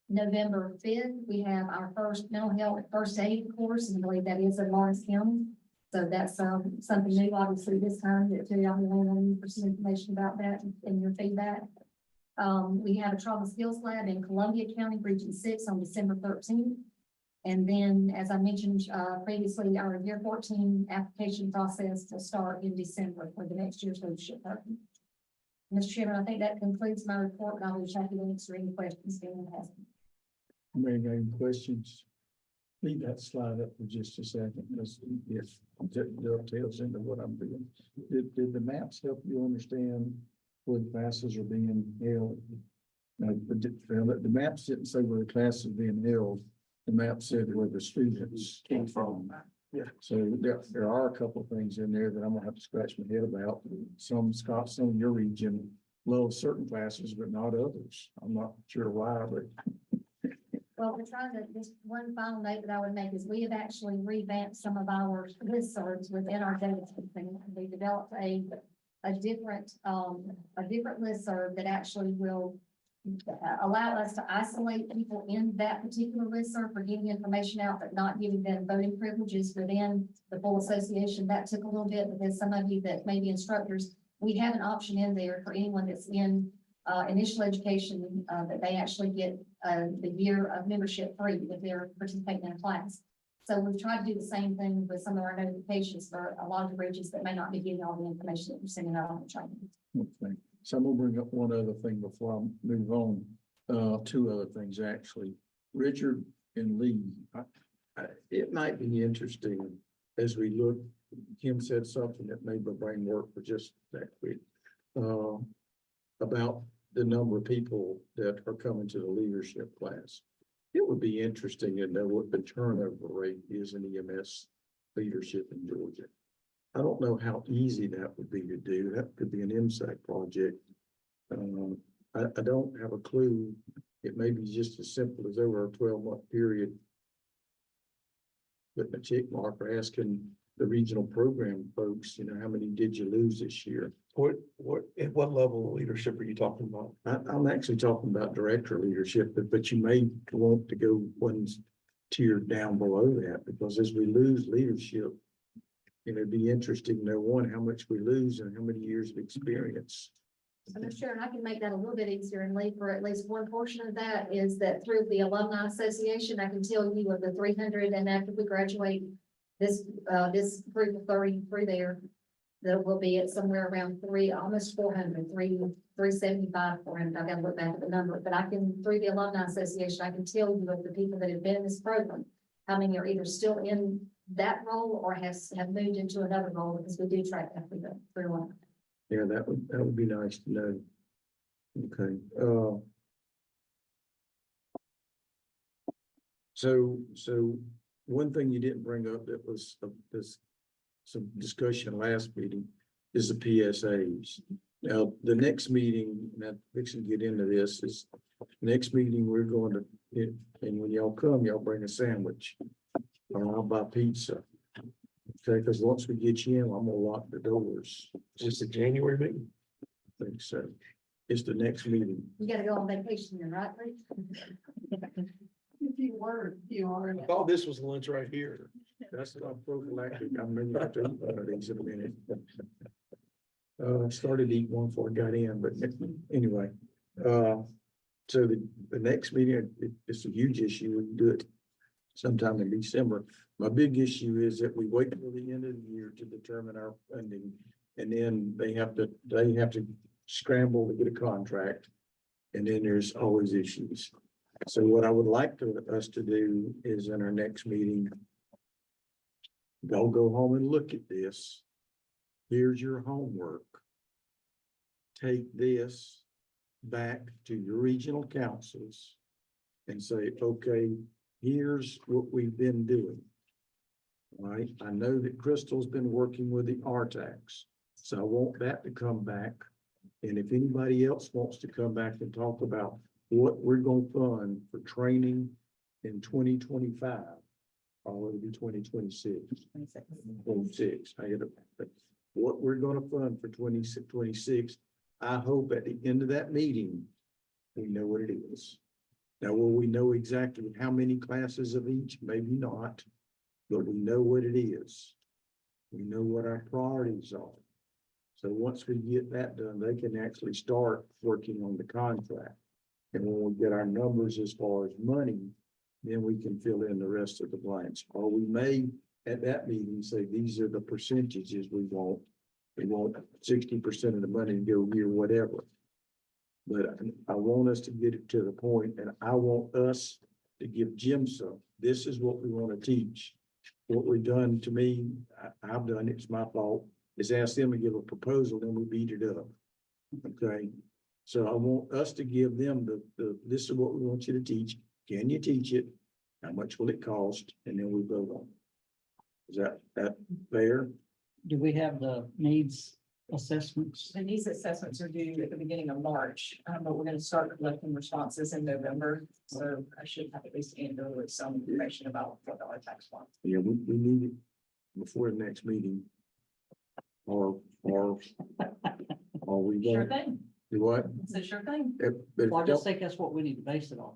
November 5th, we have our first mental health first aid course, and I believe that is in Lawrence County. So that's something new, obviously, this time that I'll be laying for some information about that and your feedback. We have a trauma skills lab in Columbia County, Region 6 on December 13th. And then, as I mentioned previously, our year 14 application process will start in December for the next year's leadership program. Mr. Chairman, I think that concludes my report, and I will happy to answer any questions anyone has. Any questions? Leave that slide up for just a second, because it dovetails into what I'm doing. Did the maps help you understand where the classes are being held? The maps didn't say where the classes are being held. The map said where the students came from. Yeah. So there are a couple of things in there that I'm gonna have to scratch my head about. Some in your region love certain classes, but not others. I'm not sure why, but. Well, we're trying to, this one final note that I would make is we have actually revamped some of our listservs within our data system. We developed a different listserv that actually will allow us to isolate people in that particular listserv for giving information out, but not giving them voting privileges within the full association. That took a little bit because some of you that may be instructors, we have an option in there for anyone that's in initial education that they actually get the year of membership free if they're participating in a class. So we've tried to do the same thing with some of our notifications for a lot of the regions that may not be getting all the information that we're sending out on the training. Okay. So I'm gonna bring up one other thing before I move on. Two other things, actually. Richard and Lee, it might be interesting as we look, Kim said something that made my brain work for just that quick. About the number of people that are coming to the leadership class. It would be interesting to know what the turnover rate is in EMS leadership in Georgia. I don't know how easy that would be to do. That could be an MSAC project. I don't have a clue. It may be just as simple as over a 12-month period. Putting a check mark or asking the regional program folks, how many did you lose this year? At what level of leadership are you talking about? I'm actually talking about director leadership, but you may want to go one tier down below that, because as we lose leadership, it'd be interesting to know, one, how much we lose and how many years of experience. I'm sure, and I can make that a little bit easier and leave for at least one portion of that is that through the Alumni Association, I can tell you of the 300, and after we graduate this group of 33 there, that will be at somewhere around almost 400, 375, 400. I've got to look back at the number, but I can, through the Alumni Association, I can tell you of the people that have been in this program, how many are either still in that role or have moved into another role, because we do track that through one. Yeah, that would be nice to know. Okay. So one thing you didn't bring up that was some discussion last meeting is the PSAs. Now, the next meeting, and we can get into this, is next meeting we're going to, and when y'all come, y'all bring a sandwich or I'll buy pizza. Okay, because once we get you in, I'm gonna lock the doors. Is this a January meeting? I think so. It's the next meeting. You gotta go on vacation then, right, Lee? If you were, you are. I thought this was lunch right here. That's not prophylactic. I'm ready to eat one of these in a minute. I started to eat one before I got in, but anyway, So the next meeting, it's a huge issue. We can do it sometime in December. My big issue is that we wait until the end of the year to determine our funding. And then they have to scramble to get a contract. And then there's always issues. So what I would like us to do is in our next meeting, go home and look at this. Here's your homework. Take this back to your regional councils and say, okay, here's what we've been doing. All right, I know that Crystal's been working with the RTACs, so I want that to come back. And if anybody else wants to come back and talk about what we're gonna fund for training in 2025, or it'll be 2026. 26, I had what we're gonna fund for 2026. I hope at the end of that meeting, we know what it is. Now, will we know exactly how many classes of each? Maybe not, but we know what it is. We know what our priorities are. So once we get that done, they can actually start working on the contract. And when we get our numbers as far as money, then we can fill in the rest of the blanks. Or we may, at that meeting, say, these are the percentages we want. We want 60% of the money to go here, whatever. But I want us to get it to the point, and I want us to give Jim some. This is what we want to teach. What we've done to me, I've done, it's my fault, is ask them to give a proposal, then we beat it up. Okay, so I want us to give them this is what we want you to teach. Can you teach it? How much will it cost? And then we vote on it. Is that fair? Do we have the needs assessments? The needs assessments are due at the beginning of March, but we're gonna start collecting responses in November. So I should have at least annually some information about what our tax want. Yeah, we need it before the next meeting. Or we Sure don't thing. do what? It's a sure thing. If Well, I just think that's what we need to base it on.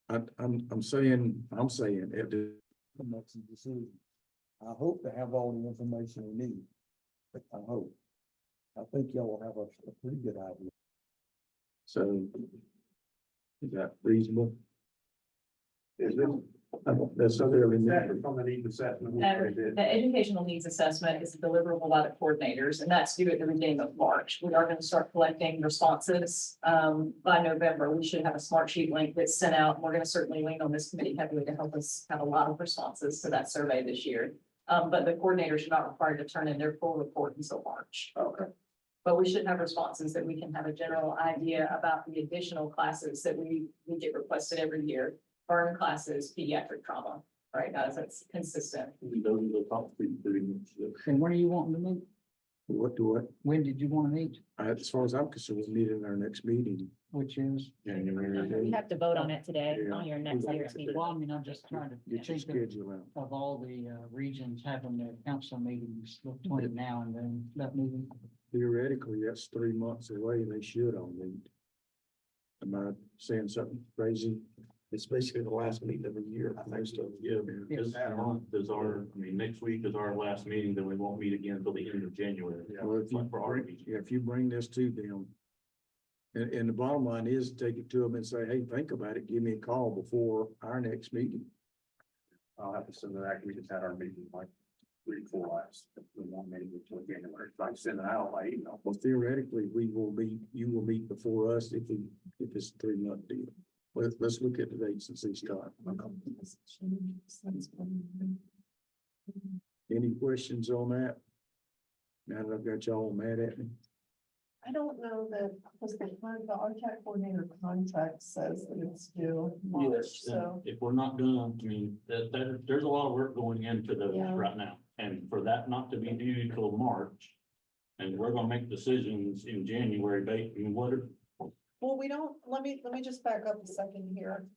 I'm saying if the makes a decision. I hope to have all the information we need. I hope. I think y'all will have a pretty good idea. So is that reasonable? Is it? I don't necessarily need. From the need assessment. The educational needs assessment is deliverable by the coordinators, and that's due at the beginning of March. We are going to start collecting responses by November. We should have a smart sheet link that's sent out. We're going to certainly lean on this committee heavily to help us have a lot of responses to that survey this year. But the coordinators are not required to turn in their full report until March. Okay. But we should have responses that we can have a general idea about the additional classes that we get requested every year. Burn classes, pediatric trauma, right, guys, that's consistent. Those are the top three things. And when are you wanting to meet? What do what? When did you want to meet? As far as I'm concerned, we'll meet in our next meeting. Which is? January. You have to vote on it today Yeah. on your next meeting. Well, I mean, I'm just trying to Get your think schedule out. of all the regions having their council meetings between now and then, that meeting. Theoretically, that's 3 months away and they should all meet. Am I saying something crazy? It's basically the last meeting of the year. Most of Yeah, this month is next week is our last meeting, then we won't meet again until the end of January. Well, if you, For our meeting. if you bring this to them, and the bottom line is take it to them and say, hey, think about it, give me a call before our next meeting. I'll have to send it out. We just had our meeting like 3 or 4 last, the one meeting until January. If I send it out by email. Well, theoretically, you will meet before us if it's a 3-month deal. Let's look at the dates and see start. Any questions on that? Now that I've got y'all mad at me. I don't know that, because the RTAC coordinator contract says that it's due in March, Yes, so. if we're not done, I mean, there's a lot of work going into those Yeah. right now. And for that not to be due till March, and we're gonna make decisions in January, I mean, Well, we don't, let me just back up a second here.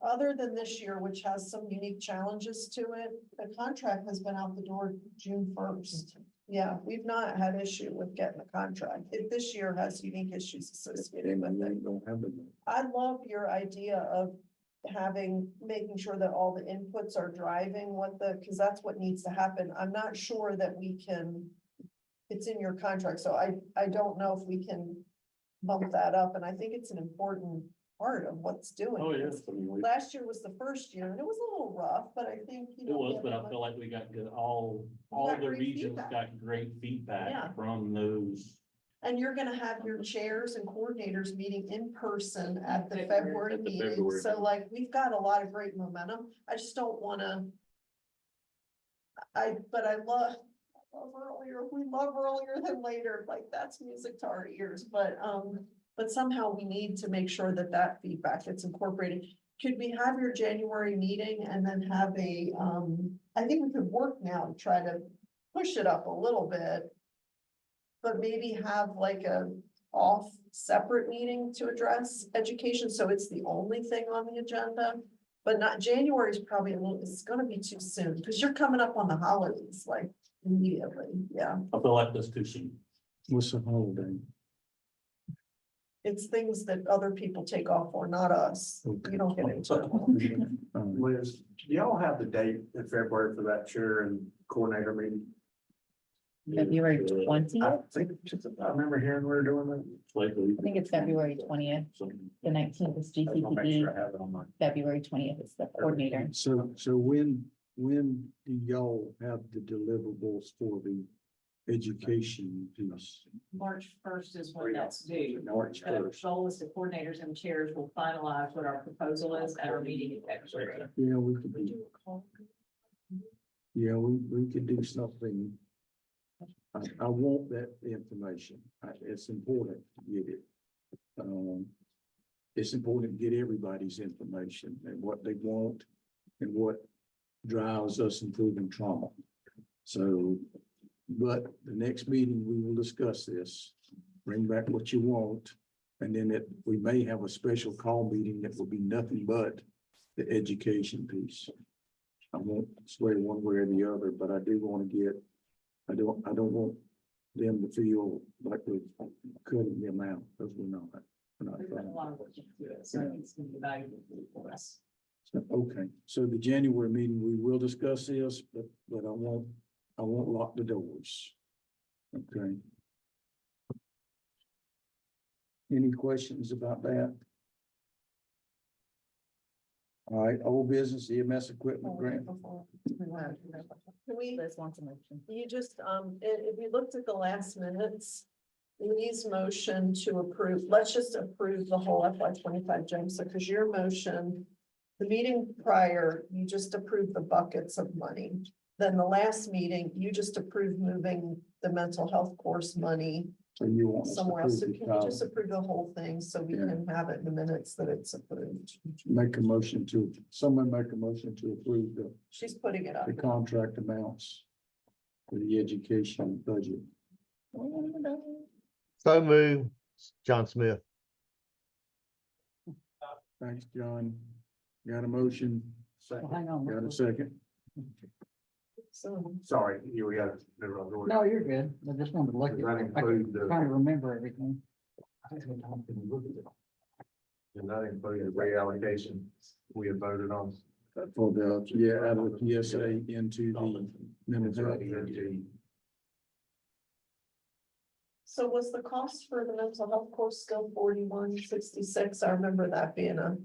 Other than this year, which has some unique challenges to it, the contract has been out the door June 1st. Yeah, we've not had issue with getting the contract. This year has unique issues associated And with we it. ain't gonna have them. I love your idea of making sure that all the inputs are driving because that's what needs to happen. I'm not sure that we can, it's in your contract, so I don't know if we can bump that up, and I think it's an important part of what's doing. Oh, this. yes. I mean, Last year was the first year and it was a little rough, but I think, you It know. was, we but have I feel like we got good, got all the great regions feedback. got great Yeah. feedback from those. And you're gonna have your chairs and coordinators meeting in person at the February. February At the meeting. February. So like, we've got a lot of great momentum. I just don't wanna. But I love earlier, we love earlier than later, like that's music to our ears, but somehow we need to make sure that that feedback gets incorporated. Could we have your January meeting and then have I think we could work now to try to push it up a little bit. But maybe have like a off separate meeting to address education, so it's the only thing on the agenda. But not, January is probably it's gonna be too soon, because you're coming up on the holidays, like immediately, yeah. I feel like that's too soon. What's the holiday? It's things that other people take off for, not us. Okay. You don't get into it. Liz, do y'all have the date in February for that chair and coordinator meeting? February Uh, 20th? I think, I remember hearing we were doing that. Lately. I think it's February 20th. The 19th is I just wanna make sure GCPD. I have it on my. February 20th is the coordinator. So when do y'all have the deliverables for the education piece? March 1st is when that's due. March The 1st. goal is the coordinators and chairs will finalize what our proposal is at our meeting in February. Yeah, we could do. Yeah, we could do something. I want that information. It's important to get it. It's important to get everybody's information and what they want and what drives us improving trauma. So, but the next meeting, we will discuss this, bring back what you want. And then we may have a special call meeting that will be nothing but the education piece. I won't sway one way or the other, but I do want to get, I don't want them to feel like we're cutting them out, because we're not. There's been a lot of work into it, so it's going to be valuable for us. Okay, so the January meeting, we will discuss this, but I won't lock the doors. Okay. Any questions about that? All right, old business EMS equipment grant. Can we, Liz wants a motion. you just, if you looked at the last minutes, Lee's motion to approve, let's just approve the whole FY25 jump, so because your motion, the meeting prior, you just approved the buckets of money. Then the last meeting, you just approved moving the mental health course money So you want us to somewhere else. So approve can the you just column? approve the whole thing so we Yeah. can have it in the minutes that it's approved? Make a motion to, someone make a motion to approve She's putting it up. the contract amounts for the education budget. So move, John Smith. Thanks, John. Got a motion? Well, hang on. Got a second? So Sorry, we got. No, No, you're good. I just wanted to look at Does that it. I include the- trying to remember everything. and that included the reallocation we had voted on. For the, yeah, out of the PSA into the mental health. So was the cost for the mental health course still 4166? I remember that being a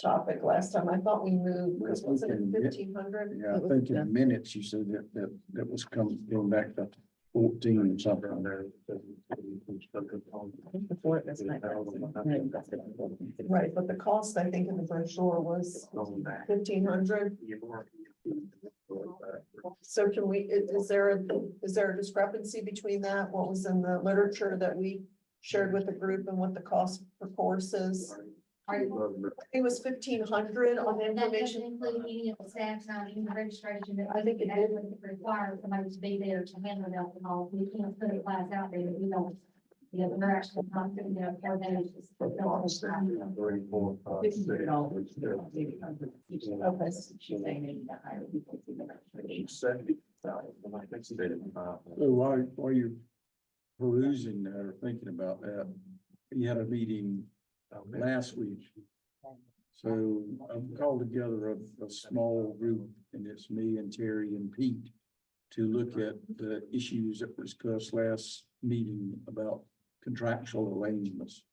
topic last time. I thought we moved, because wasn't it 1500? Yeah, I think in the minutes you said that was going back to 14 or something there. Before it was like. Right, but the cost, I think, in the brochure was 1500. So can we, is there a discrepancy between that, what was in the literature that we shared with the group and what the cost per course is? It was 1500 on the That doesn't information. include any of the staff signing the registration that I think it did. would require somebody to be there to handle the alcohol. We can't put a class out there that we don't. You know, we're actually not, you know, coordinate. Okay. She's saying they need to hire people to do that. So while you're perusing that or thinking about that, you had a meeting last week. So I've called together a small group, and it's me and Terry and Pete to look at the issues that were discussed last meeting about contractual arrangements.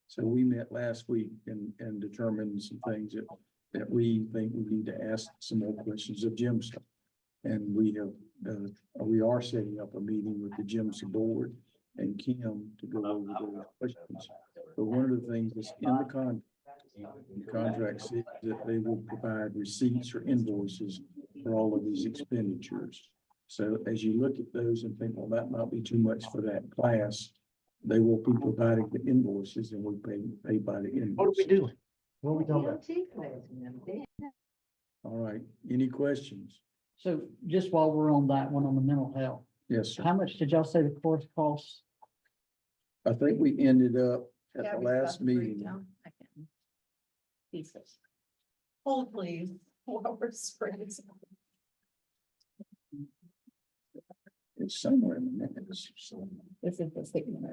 So we met last week and determined some things that we think we need to ask some more questions of Jim's. And we are setting up a meeting with the Jim's board and Kim to go over those questions. But one of the things that's in the contract says that they will provide receipts or invoices for all of these expenditures. So as you look at those and think, well, that might be too much for that class, they will be providing the invoices and we pay by the invoice. What are we doing? What are we talking about? All right, any questions? So just while we're on that one, on the mental health, Yes, sir. how much did y'all say the course costs? I think we ended up at the Gabby's last got the meeting. breakdown. Pieces. Hold please, while we're spreading. It's somewhere in the minutes. This is the statement.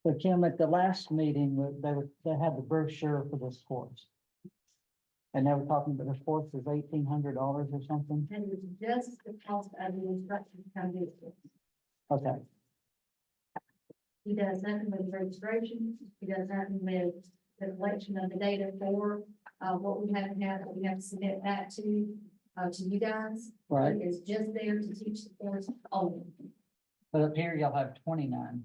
So Kim, at the last meeting, they had the brochure for this course. And they were talking about the course is $1,800 or something. And it's just the cost of the instruction to come do it. Okay, He does nothing with registration, he does nothing with the collection of the data for, what we have had, that we have to submit that to you guys. right. It's just there to teach the course only. But up here, y'all have 29.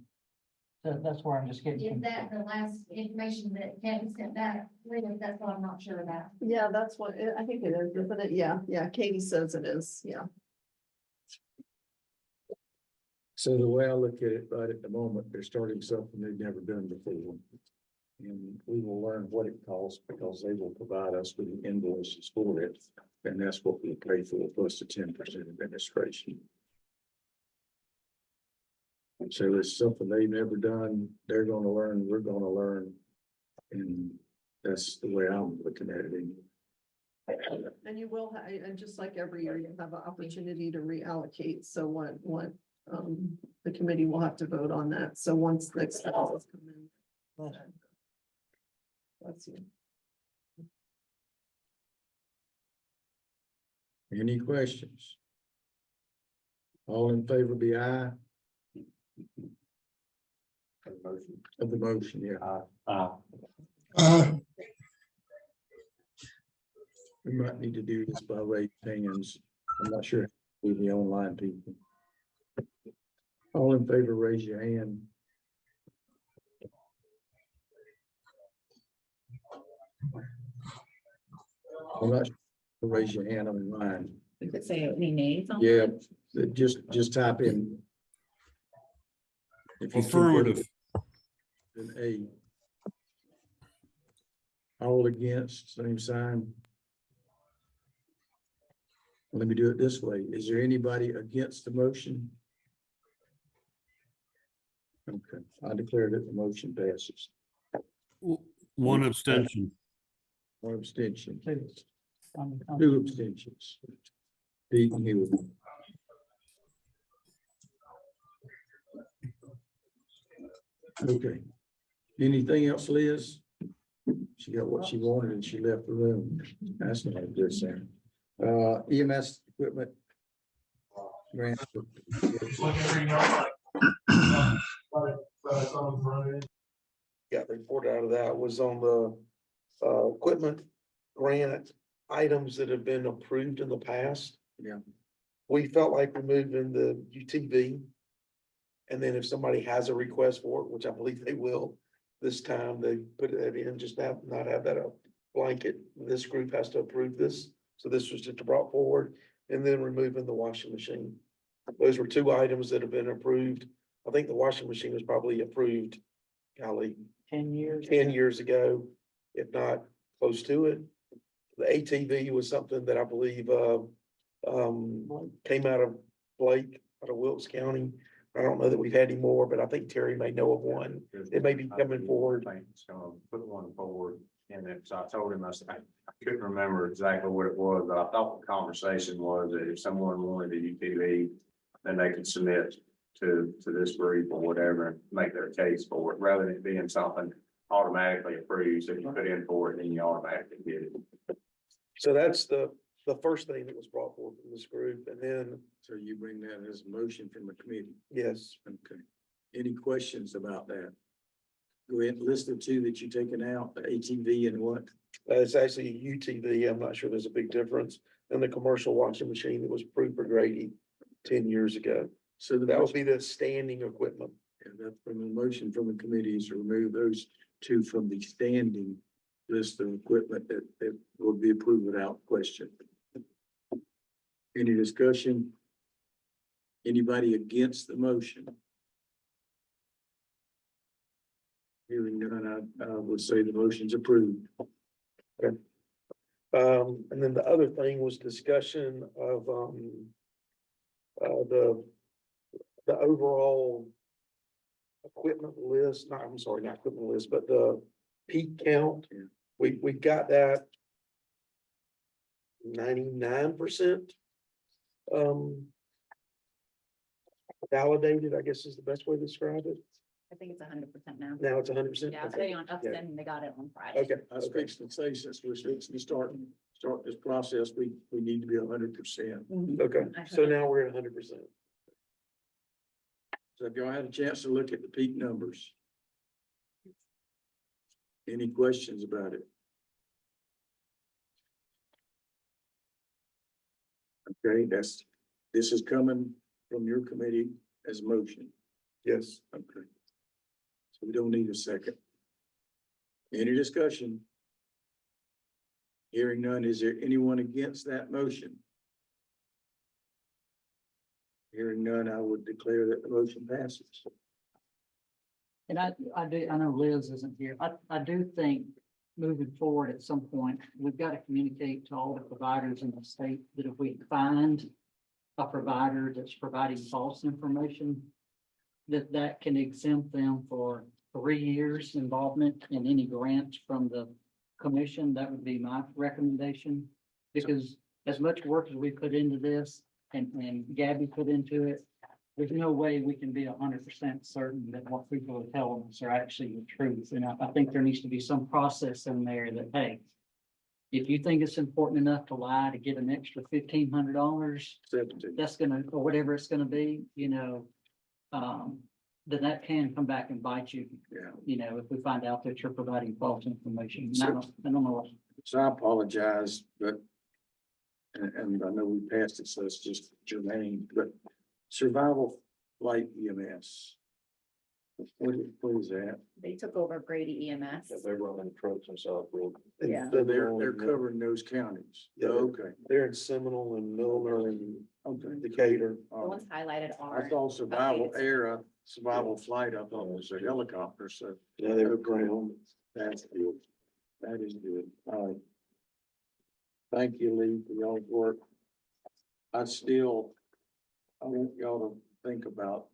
So that's where I'm just getting. Is that the last information that Kevin sent back? That's what I'm not sure about. Yeah, that's what, I think it is, isn't it? Yeah, Katie says it is, yeah. So the way I look at it, right at the moment, they're starting something they've never done before. And we will learn what it costs because they will provide us with the invoices for it. And that's what we pay for, plus the 10% administration. And so it's something they've never done. They're gonna learn, we're gonna learn. And that's the way I'm looking at it. And you will, and just like every year, you have an opportunity to reallocate. So what, the committee will have to vote on that. So once the expenses come in. Let's see. Any questions? All in favor, be aye. Of the motion, yeah. We might need to do this by raising hands. I'm not sure who the online people. All in favor, raise your hand. I'm not sure. Raise your hand online. You could say any names. on Yeah, that? just type in. If you Affirmative. An A. All against, same sign. Let me do it this way. Is there anybody against the motion? Okay, I declare that the motion passes. One abstention. One abstention. I'm- Two abstentions. Pete and Hugh. Okay. Anything else, Liz? She got what she wanted and she left the room. That's not a good sign. EMS equipment. Grant. Got the report out of that was on the equipment grant items that have been approved in the past. Yeah. We felt like removing the UTV. And then if somebody has a request for it, which I believe they will, this time they put it in, just not have that a blanket. This group has to approve this. So this was just brought forward, and then removing the washing machine. Those were two items that have been approved. I think the washing machine was probably approved, golly, 10 years. 10 years ago, if not close to it. The ATV was something that I believe came out of Blake, out of Wilkes County. I don't know that we've had any more, but I think Terry may know of one. It may be coming forward. I think it's gonna put one forward, and then, so I told him, I said, I couldn't remember exactly what it was, but I thought the conversation was that if someone wanted a UTV, then they could submit to this group or whatever, and make their case for it, rather than it being something automatically approved, so you put in for it, and you automatically get it. So that's the first thing that was brought forward from this group. And then, So you bring that as a motion from the committee. yes, Okay. Any questions about that? Go ahead, list the two that you've taken out, the ATV and what? it's actually a UTV. I'm not sure there's a big difference. And the commercial washing machine that was approved for Grady 10 years ago. So That would be the standing equipment. that's from the motion from the committee is to remove those two from the standing list of equipment that will be approved without question. Any discussion? Anybody against the motion? Hearing none, I would say the motion's approved. And then the other thing was discussion of, the overall equipment list, I'm sorry, not equipment list, but the peak count. Yeah. We got that 99%. Validated, I guess is the best way to describe it. I think it's 100% now. Now it's 100%. Yeah, I was waiting on Upton and they got it on Friday. Okay, I was fixing to say, since we're fixing to start this process, we need to be 100%. okay. So now we're at 100%. So if y'all had a chance to look at the peak numbers. Any questions about it? Okay, this is coming from your committee as a motion. Yes. Okay. So we don't need a second. Any discussion? Hearing none, is there anyone against that motion? Hearing none, I would declare that the motion passes. And I know Liz isn't here. I do think moving forward at some point, we've got to communicate to all the providers in the state that if we find a provider that's providing false information, that can exempt them for 3 years involvement in any grant from the commission. That would be my recommendation. Because as much work as we put into this and Gabby put into it, there's no way we can be 100% certain that what people are telling us are actually the truth. And I think there needs to be some process in there that, hey, if you think it's important enough to lie to get an extra $1,500, 17. that's gonna, or whatever it's gonna be, then that can come back and bite you. Yeah. If we find out that you're providing false information. And I don't know. So I apologize, but, and I know we passed it, so it's just germane, but survival flight EMS. What is that? They took over Grady EMS. They're running trucks and stuff. Yeah. So they're covering those counties. Yeah. Okay. They're in Seminole and Milner and Okay. Decatur. The ones highlighted are. I thought survival flight, I thought it was a helicopter, so. Yeah, they were ground. That's good. That is good. All right. Thank you, Lee, for y'all's work. I want y'all to think about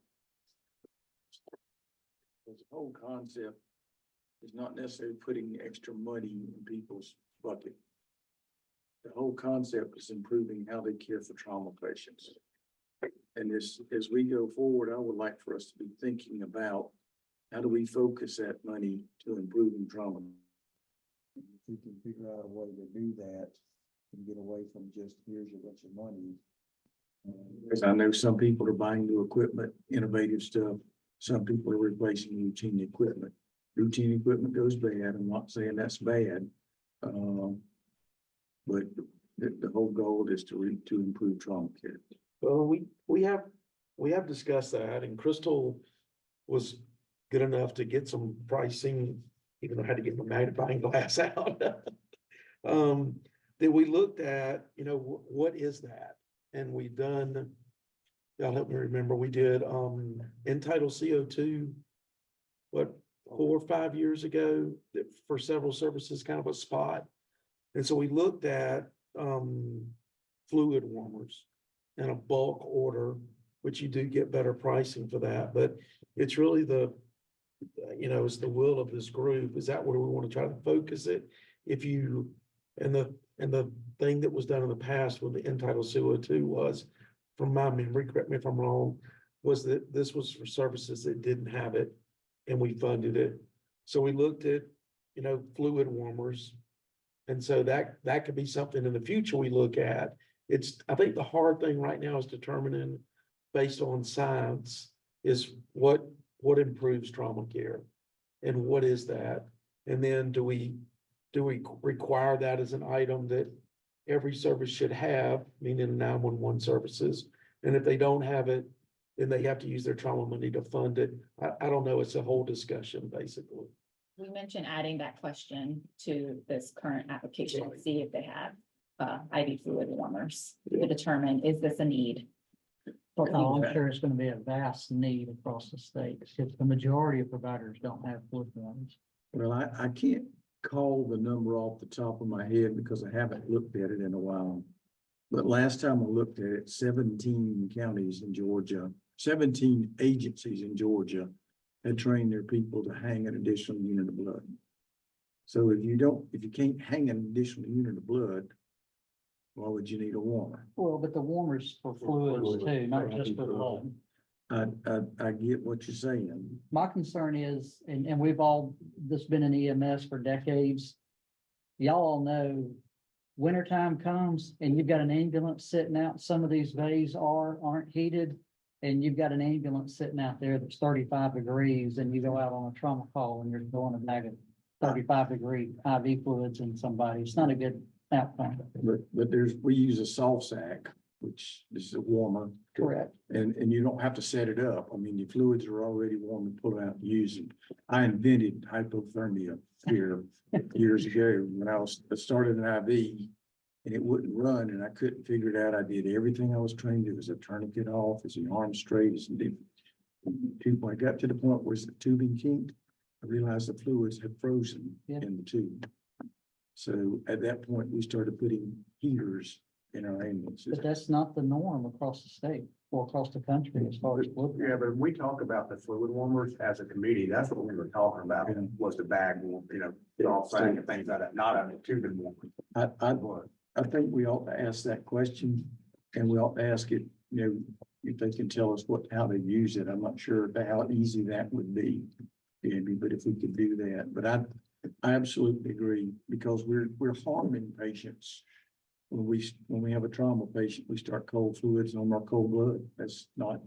this whole concept is not necessarily putting extra money in people's bucket. The whole concept is improving how they care for trauma patients. And as we go forward, I would like for us to be thinking about how do we focus that money to improving trauma? If we can figure out a way to do that and get away from just here's a bunch of money. Because I know some people are buying new equipment, innovative stuff. Some people are replacing routine equipment. Routine equipment goes bad. I'm not saying that's bad. But the whole goal is to improve trauma care. Well, we have discussed that, and Crystal was good enough to get some pricing, even though I had to get my magnifying glass out. That we looked at, what is that? And we done, y'all help me remember, we did entitled CO2, 4 or 5 years ago, that for several services, kind of a spot. And so we looked at fluid warmers and a bulk order which you do get better pricing for that, but it's really it's the will of this group. Is that where we want to try to focus it? If you, and the thing that was done in the past with the entitled CO2 was, from my memory, correct me if I'm wrong, was that this was for services that didn't have it, and we funded it. So we looked at, fluid warmers. And so that could be something in the future we look at. I think the hard thing right now is determining, based on science, is what improves trauma care, and what is that? And then do we require that as an item that every service should have, meaning 911 services? And if they don't have it, then they have to use their trauma money to fund it. I don't know. It's a whole discussion, basically. We mentioned adding that question to this current application, to see if they have IV fluid warmers to determine, is this a need? Oh, I'm sure it's gonna be a vast need across the state, because the majority of providers don't have fluid ones. Well, I can't call the number off the top of my head because I haven't looked at it in a while. But last time I looked at it, 17 counties in Georgia, 17 agencies in Georgia had trained their people to hang an additional unit of blood. So if you can't hang an additional unit of blood, why would you need a warmer? Well, but the warmers for fluids too, not just for blood. I get what you're saying. My concern is, and we've all, this been in EMS for decades. Y'all all know, wintertime comes and you've got an ambulance sitting out, some of these bays aren't heated. And you've got an ambulance sitting out there that's 35 degrees, and you go out on a trauma call and you're throwing a bag of 35-degree IV fluids in somebody. It's not a good outcome. But we use a soft sack, which is a warmer. Correct. And you don't have to set it up. I mean, your fluids are already warm and pull out and use them. I invented hypothermia here years ago when I started an IV. And it wouldn't run, and I couldn't figure it out. I did everything I was trained to. Was a tourniquet off, is the arm straight, is the tube. When I got to the point where the tubing kinked, I realized the fluids had frozen in the tube. So at that point, we started putting heaters in our ambulances. But that's not the norm across the state or across the country as far as fluid. Yeah, but when we talk about the fluid warmers as a committee, that's what we were talking about, was the bag, all saying and things like that, not a tubing warmer. I think we ought to ask that question, and we ought to ask it, if they can tell us how they use it. I'm not sure how easy that would be, Andy, but if we could do that. But I absolutely agree, because we're harming patients. When we have a trauma patient, we start cold fluids on our cold blood. That's not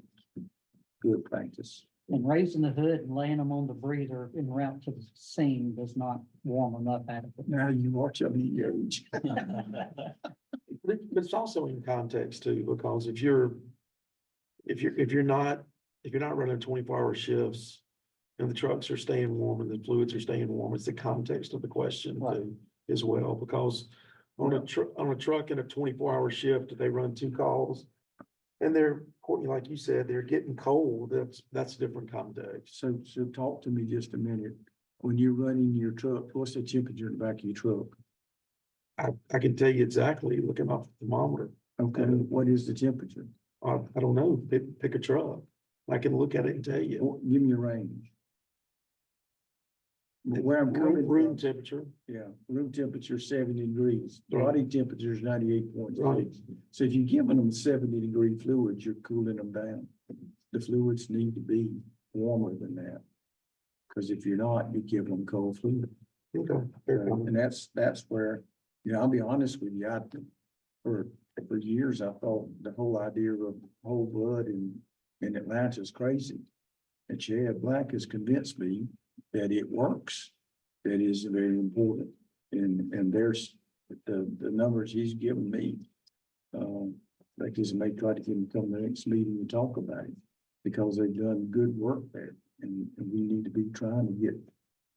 good practice. And raising the hood and laying them on the breather en route to the scene does not warm them up adequately. Now you watch them the age. But it's also in context too, because if you're not running 24-hour shifts and the trucks are staying warm and the fluids are staying warm, it's the context of the question too, as well, because on a truck in a 24-hour shift, they run 2 calls. And they're, Courtney, like you said, they're getting cold. That's a different context. So talk to me just a minute. When you're running your truck, what's the temperature in the back of your truck? I can tell you exactly, looking off the thermometer. Okay, what is the temperature? I don't know, pick a truck. I can look at it and tell you. Well, give me a range. Where I'm coming Room from, temperature. yeah, room temperature 70 degrees, Right. body temperature is 98.6. Right. So if you're giving them 70-degree fluids, you're cooling them down. The fluids need to be warmer than that. Because if you're not, you give them cold fluid. Okay. Fair enough. And that's where, I'll be honest with you, for years, I thought the whole idea of whole blood in Atlanta is crazy. And Chad Black has convinced me that it works. That is very important. And there's the numbers he's given me. Like this may try to get him to come to the next meeting and talk about it, because they've done good work there. And we need to be trying to get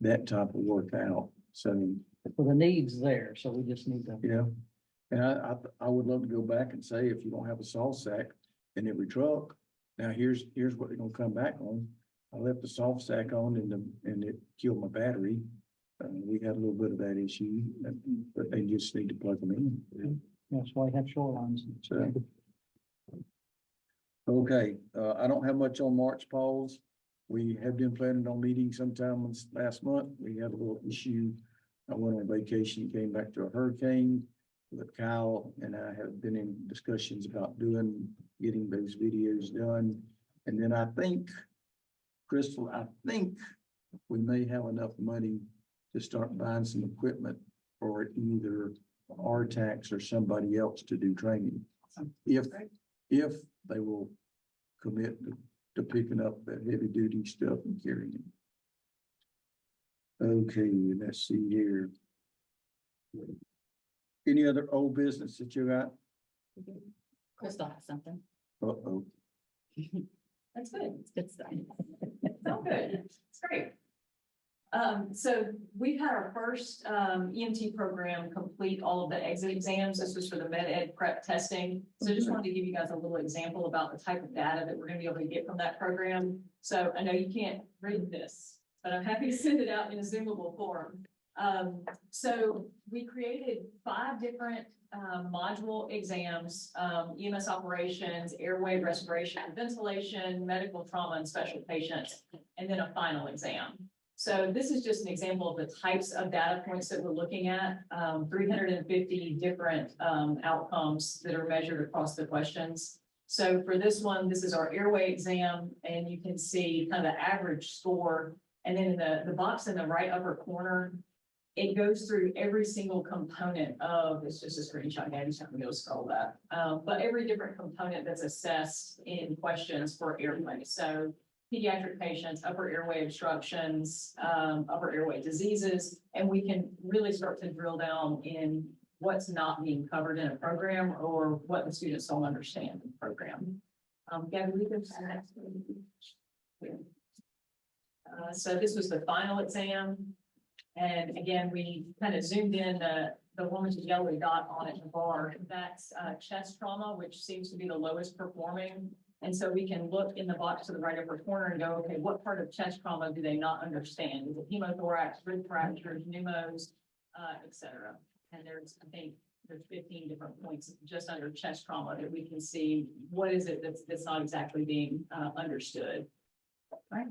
that type of work out. So, Well, the need's there, so we just need to. yeah. And I would love to go back and say, if you don't have a salt sack in every truck, now here's what they're gonna come back on. I left the soft sack on and it killed my battery. We had a little bit of that issue, but they just need to plug them in. That's why you have shorelines. So, Okay, I don't have much on March, Pauls. We have been planning on meeting sometime last month. We had a little issue. I went on vacation, came back to a hurricane. But Kyle and I have been in discussions about getting those videos done. And then I think, Crystal, I think we may have enough money to start buying some equipment for either RTAX or somebody else to do training. If they will commit to picking up that heavy duty stuff and carrying it. Okay, let's see here. Any other old business that you got? Crystal has something. Uh-oh. That's good. It's good stuff. Oh, good. It's great. So we've had our first EMT program complete all of the exit exams. This was for the med ed prep testing. So I just wanted to give you guys a little example about the type of data that we're going to be able to get from that program. So I know you can't read this, but I'm happy to send it out in a Zoomable form. So we created 5 different module exams, EMS operations, airway respiration, ventilation, medical trauma, and special patients, and then a final exam. So this is just an example of the types of data points that we're looking at, 350 different outcomes that are measured across the questions. So for this one, this is our airway exam, and you can see kind of the average score. And then in the box in the right upper corner, it goes through every single component of, it's just a screenshot, yeah, you just have to go scroll that. But every different component that's assessed in questions for airway. So pediatric patients, upper airway obstructions, upper airway diseases, and we can really start to drill down in what's not being covered in a program or what the students don't understand in the program. Gabby, we go to the next one. So this was the final exam. And again, we kind of zoomed in the one with the yellow dot on it, the bar, that's chest trauma, which seems to be the lowest performing. And so we can look in the box to the right upper corner and go, okay, what part of chest trauma do they not understand? Is it hemothorax, rib fractures, pneumos, et cetera? And there's, I think, there's 15 different points just under chest trauma that we can see what is it that's not exactly being understood. Right.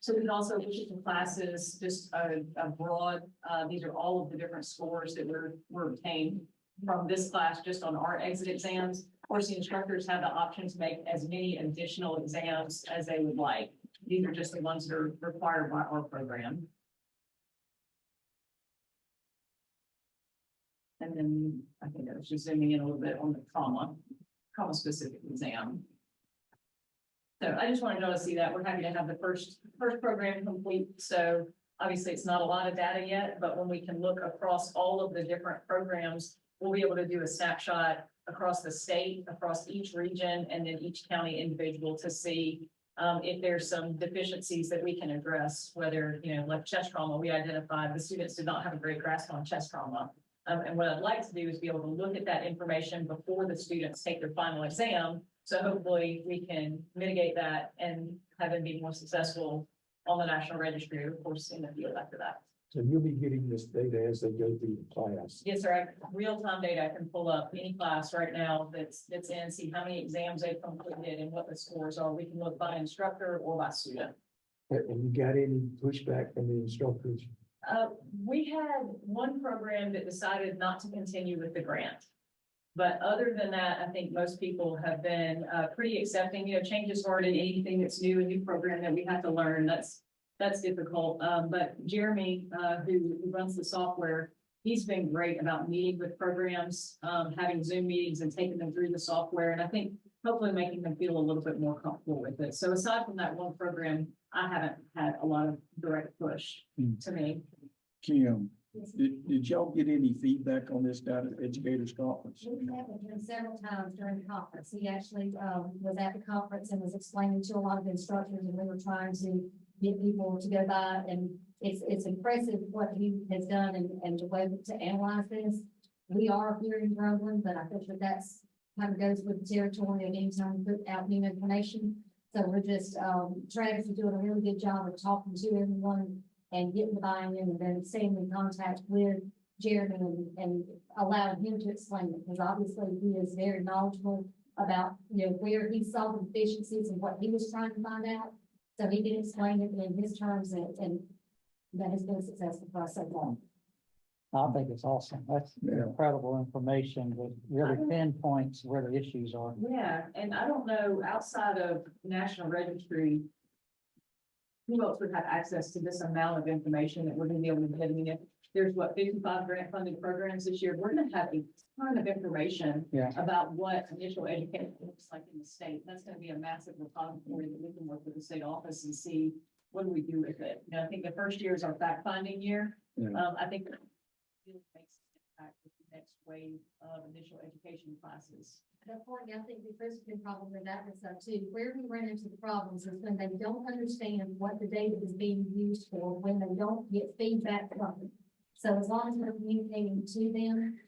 So we can also look at the classes, just a broad, these are all of the different scores that were obtained from this class just on our exit exams. Of course, the instructors have the option to make as many additional exams as they would like. These are just the ones that are required by our program. And then I think I was just zooming in a little bit on the trauma specific exam. So I just wanted y'all to see that. We're happy to have the first program complete. So obviously it's not a lot of data yet, but when we can look across all of the different programs, we'll be able to do a snapshot across the state, across each region, and then each county individual to see if there's some deficiencies that we can address, whether, you know, like chest trauma, we identified the students did not have a great grasp on chest trauma. And what I'd like to do is be able to look at that information before the students take their final exam. So hopefully we can mitigate that and have them be more successful on the national registry, of course, in the field after that. So you'll be getting this data as they go through the class. Yes, sir. I have real-time data. I can pull up any class right now that's in, see how many exams they've completed and what the scores are. We can look by instructor or by student. And you got any pushback from the instructors? We had one program that decided not to continue with the grant. But other than that, I think most people have been pretty accepting. You know, change is hard in anything that's new, a new program that we have to learn. That's difficult. But Jeremy, who runs the software, he's been great about meeting with programs, having Zoom meetings and taking them through the software. And I think hopefully making them feel a little bit more comfortable with it. So aside from that one program, I haven't had a lot of direct push to me. Kim, did y'all get any feedback on this down at Educators Conference? We met with him several times during the conference. He actually was at the conference and was explaining to a lot of instructors, and we were trying to get people to go by, and it's impressive what he has done and the way to analyze this. We are hearing grumbling, but I think that's kind of goes with the territory and anytime we put out new information. So we're just, Travis is doing a really good job of talking to everyone and getting the buy-in and then staying in contact with Jeremy and allowing him to explain it, because obviously he is very knowledgeable about, where he saw the deficiencies and what he was trying to find out. So he can explain it in his terms and that has been successful for us so far. I think it's awesome. That's Yeah. incredible information that really pinpoints where the issues are. Yeah, and I don't know, outside of National Registry, who else would have access to this amount of information that we're gonna be able to get? I mean, if there's 55 grant funded programs this year, we're gonna have a ton of information Yeah. about what initial education looks like in the state. That's gonna be a massive repository that we can work with the state office and see what do we do with it. I think the first year is our fact finding year. Yeah. I think it really makes an impact with the next wave of initial education classes. That point, I think the first big problem with that is that too, where we run into the problems is when they don't understand what the data is being used for, when they don't get feedback from it. So as long as we're communicating to them,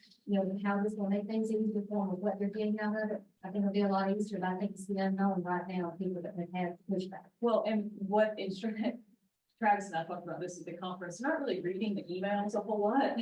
how this will make things easier for them, what they're getting out of it, I think it'll be a lot easier, but I think it's the unknown right now, people that have had pushback. Well, and what instrument, Travis and I talked about this at the conference, not really reading the emails a whole lot.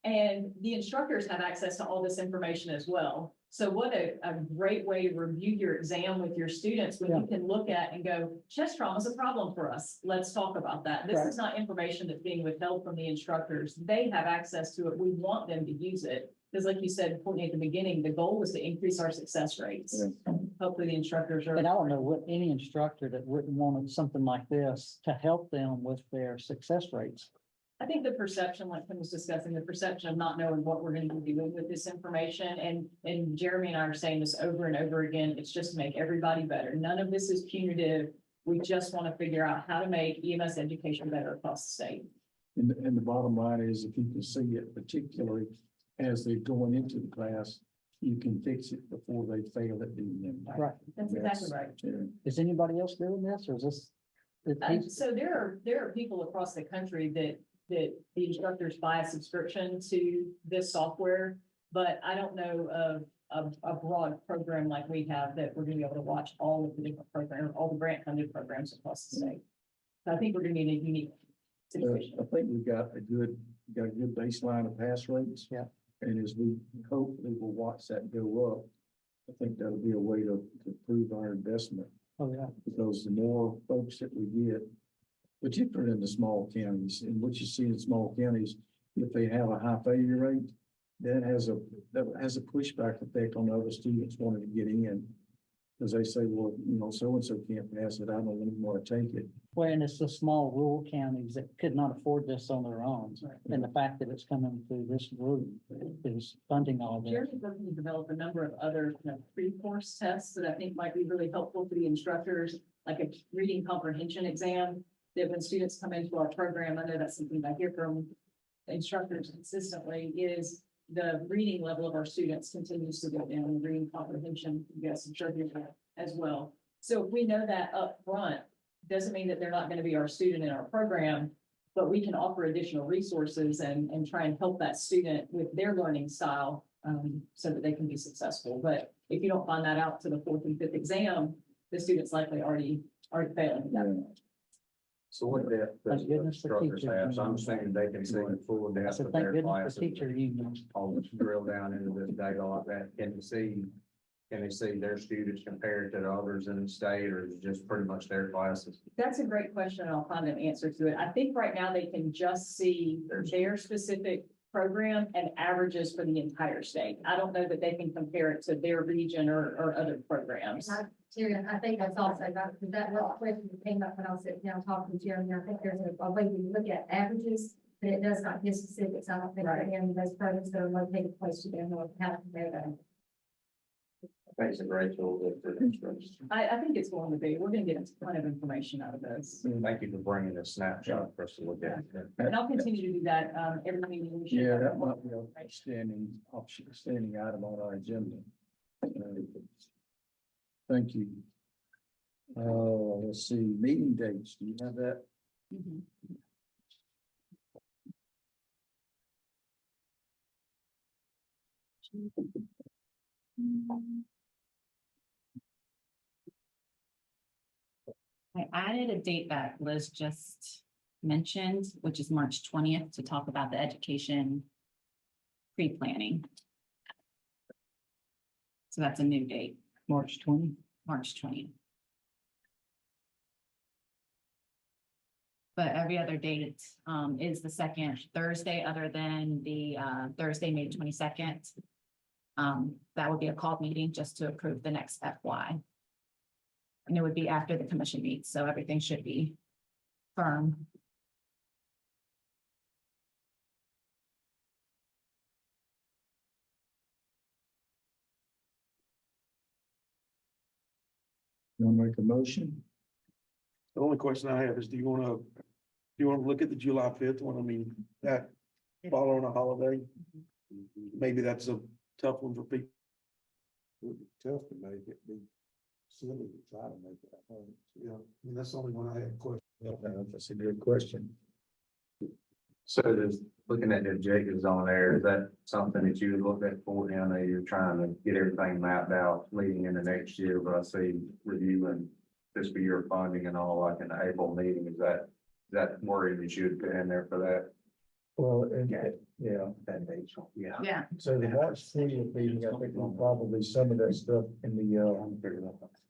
And the instructors have access to all this information as well. So what a great way to review your exam with your students when you can look at and go, chest trauma is a problem for us. Let's talk about that. This is not information that's being withheld from the instructors. They have access to it. We want them to use it. Because like you said, Courtney, at the beginning, the goal was to increase our success rates. Hopefully the instructors are. And I don't know what any instructor that wouldn't want something like this to help them with their success rates. I think the perception, like Kim was discussing, the perception of not knowing what we're going to be doing with this information. And Jeremy and I are saying this over and over again. It's just to make everybody better. None of this is punitive. We just want to figure out how to make EMS education better across the state. And the bottom line is, if you can see it, particularly as they're going into the class, you can fix it before they fail at doing it. Right. That's exactly right. Yeah. Is anybody else doing this or is this? So there are people across the country that the instructors buy a subscription to this software, but I don't know of a broad program like we have that we're gonna be able to watch all of the different programs, all the grant funded programs across the state. So I think we're gonna be in a unique situation. I think we've got a good baseline of pass rates. Yeah. And as we hopefully will watch that go up, I think that'll be a way to prove our investment. Oh, yeah. Because the more folks that we get, particularly in the small counties, and what you see in small counties, if they have a high failure rate, that has a pushback effect on other students wanting to get in. Because they say, well, so-and-so can't pass it, I don't even want to take it. Well, and it's the small rural counties that could not afford this on their own. And the fact that it's coming through this group is funding all this. Jeremy's working to develop a number of other pre-course tests that I think might be really helpful for the instructors, like a reading comprehension exam, that when students come into our program, I know that's something I hear from instructors consistently, is the reading level of our students continues to go down, the reading comprehension, yes, I'm sure you that as well. So if we know that up front, doesn't mean that they're not going to be our student in our program, but we can offer additional resources and try and help that student with their learning style so that they can be successful. But if you don't find that out to the 4th and 5th exam, the student's likely already failing at that point. So what depth does Thank the goodness for instructors teachers. have? So I'm saying they can see the full I depth said, of thank their goodness classes. for teacher unions. All this drill down into this data like that. Can they see their students compared to the others in the state, or is it just pretty much their classes? That's a great question, and I'll find an answer to it. I think right now they can just see their specific program and averages for the entire state. I don't know that they can compare it to their region or other programs. Terry, I think that's also about, that little question that came up when I was sitting down talking to Jeremy. I think there's a way we look at averages, but it does not give specifics. I don't think that any of those programs that are located close to them will have to compare that. I think it's a great tool for the instructors. I think it's going to be. We're going to get a ton of information out of this. Thank you for bringing a snapshot for us to look at. And I'll continue to do that every meeting. We should Yeah, have that more might be a information. standing item on our agenda. Thank you. Let's see, meeting dates. Do you have that? Mhm. I added a date that Liz just mentioned, which is March 20th, to talk about the education pre-planning. So that's a new date. March 20. March 20th. But every other date is the second Thursday other than the Thursday, May 22nd. That would be a called meeting just to approve the next FY. And it would be after the commission meets, so everything should be firm. You want to make a motion? The only question I have is, do you want to look at the July 5th one? I mean, that following a holiday? Maybe that's a tough one for people. It would be tough to make it, be silly to try to make it. I think. Yeah, I mean, that's the only one I had a question. That's a good question. So there's, looking at the objectives on there, is that something that you would look at for him? That you're trying to get everything mapped out leading into next year, but I see reviewing fiscal year funding and all like in the April meeting, is that wording that you would put in there for that? Well, and, yeah. That date, yeah. Yeah. So the March 20th meeting, I think we'll probably some of that stuff in the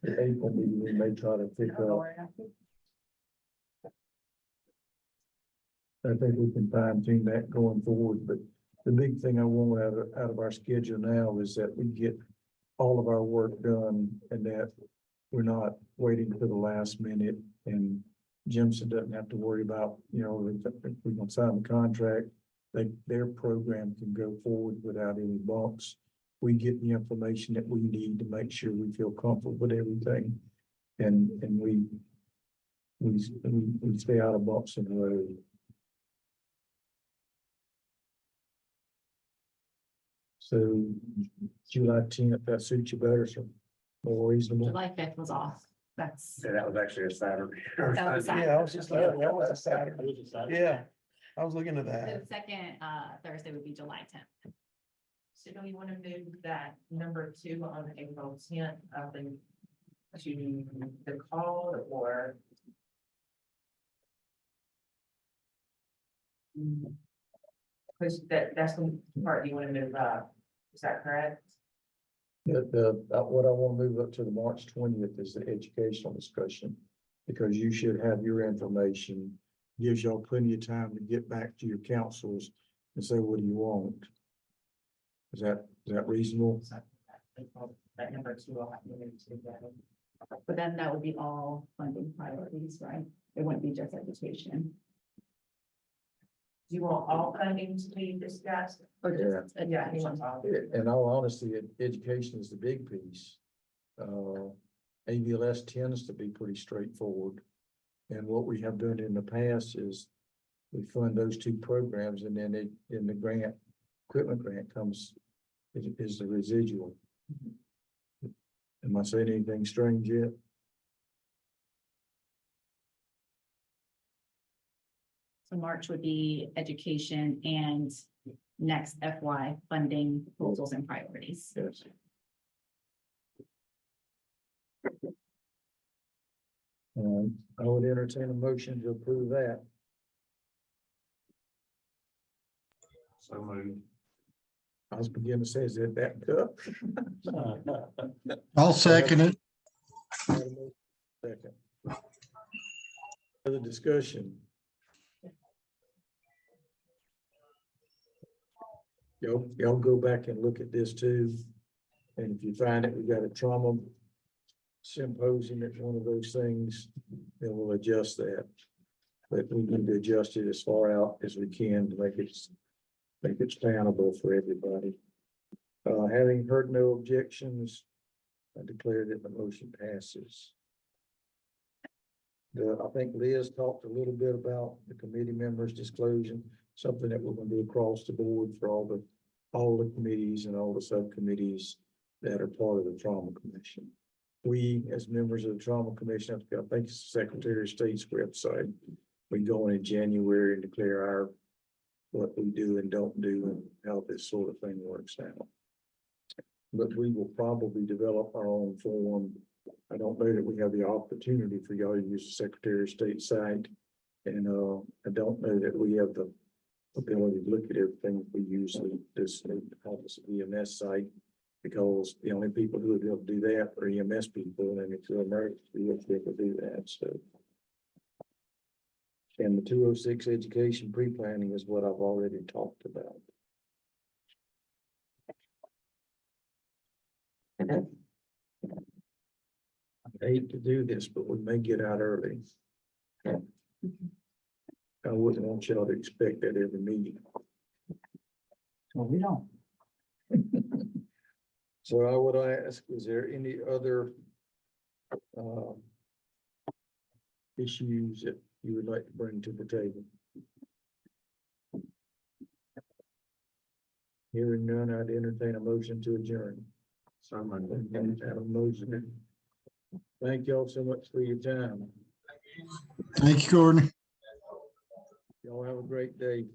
April meeting, we may try to pick up. I think we can fine tune that going forward, but the big thing I want out of our schedule now is that we get all of our work done and that we're not waiting to the last minute and Jimson doesn't have to worry about, if we're gonna sign the contract, their program can go forward without any bumps. We get the information that we need to make sure we feel comfortable with everything. And we stay out of bumps in the road. So July 10th, that suits you better, so more reasonable. July 5th was off. That's. Yeah, that was actually a Saturday. That was Yeah, I was just looking, that was a Saturday. It was a Saturday. Yeah, I was looking at The that. second Thursday would be July 10th. So do we want to move that number 2 on April 10th up and to the call or? Because that's the part you want to move up. Is that correct? What I want to move up to the March 20th is the educational discussion. Because you should have your information, gives y'all plenty of time to get back to your councils and say, what do you want? Is that reasonable? That number 2 will have to move together. But then that would be all funding priorities, right? It wouldn't be just education. Do you want all funding to be discussed? Or just Yeah. he education. wants all. In all honesty, education is the big piece. ABLS tends to be pretty straightforward. And what we have done in the past is we fund those 2 programs and then in the grant, equipment grant comes, is the residual. Am I saying anything strange yet? So March would be education and next FY funding proposals and priorities. Yes. I would entertain a motion to approve that. So moved. I was beginning to say, is it that tough? I'll second it. Second. Further discussion. Y'all go back and look at this too. And if you find it, we got a trauma symposium, it's one of those things, then we'll adjust that. But we need to adjust it as far out as we can to make it spannable for everybody. Having heard no objections, I declare that the motion passes. I think Liz talked a little bit about the committee members disclosing, something that we're gonna do across the board for all the committees and all the subcommittees that are part of the Trauma Commission. We, as members of the Trauma Commission, I think it's the Secretary of State's website, we go in January and declare what we do and don't do and how this sort of thing works out. But we will probably develop our own form. I don't know that we have the opportunity for y'all to use the Secretary of State site. And I don't know that we have the ability to look at everything we usually do, the Office of EMS site. Because the only people who would be able to do that are EMS people, and it's an emergency, if they could do that, so. And the 206 education pre-planning is what I've already talked about. I hate to do this, but we may get out early. I wouldn't want y'all to expect that every meeting. Well, we don't. So I would ask, is there any other issues that you would like to bring to the table? Hearing none, I'd entertain a motion to adjourn. So I'm going to have a motion. Thank y'all so much for your time. Thank you, Courtney. Y'all have a great day.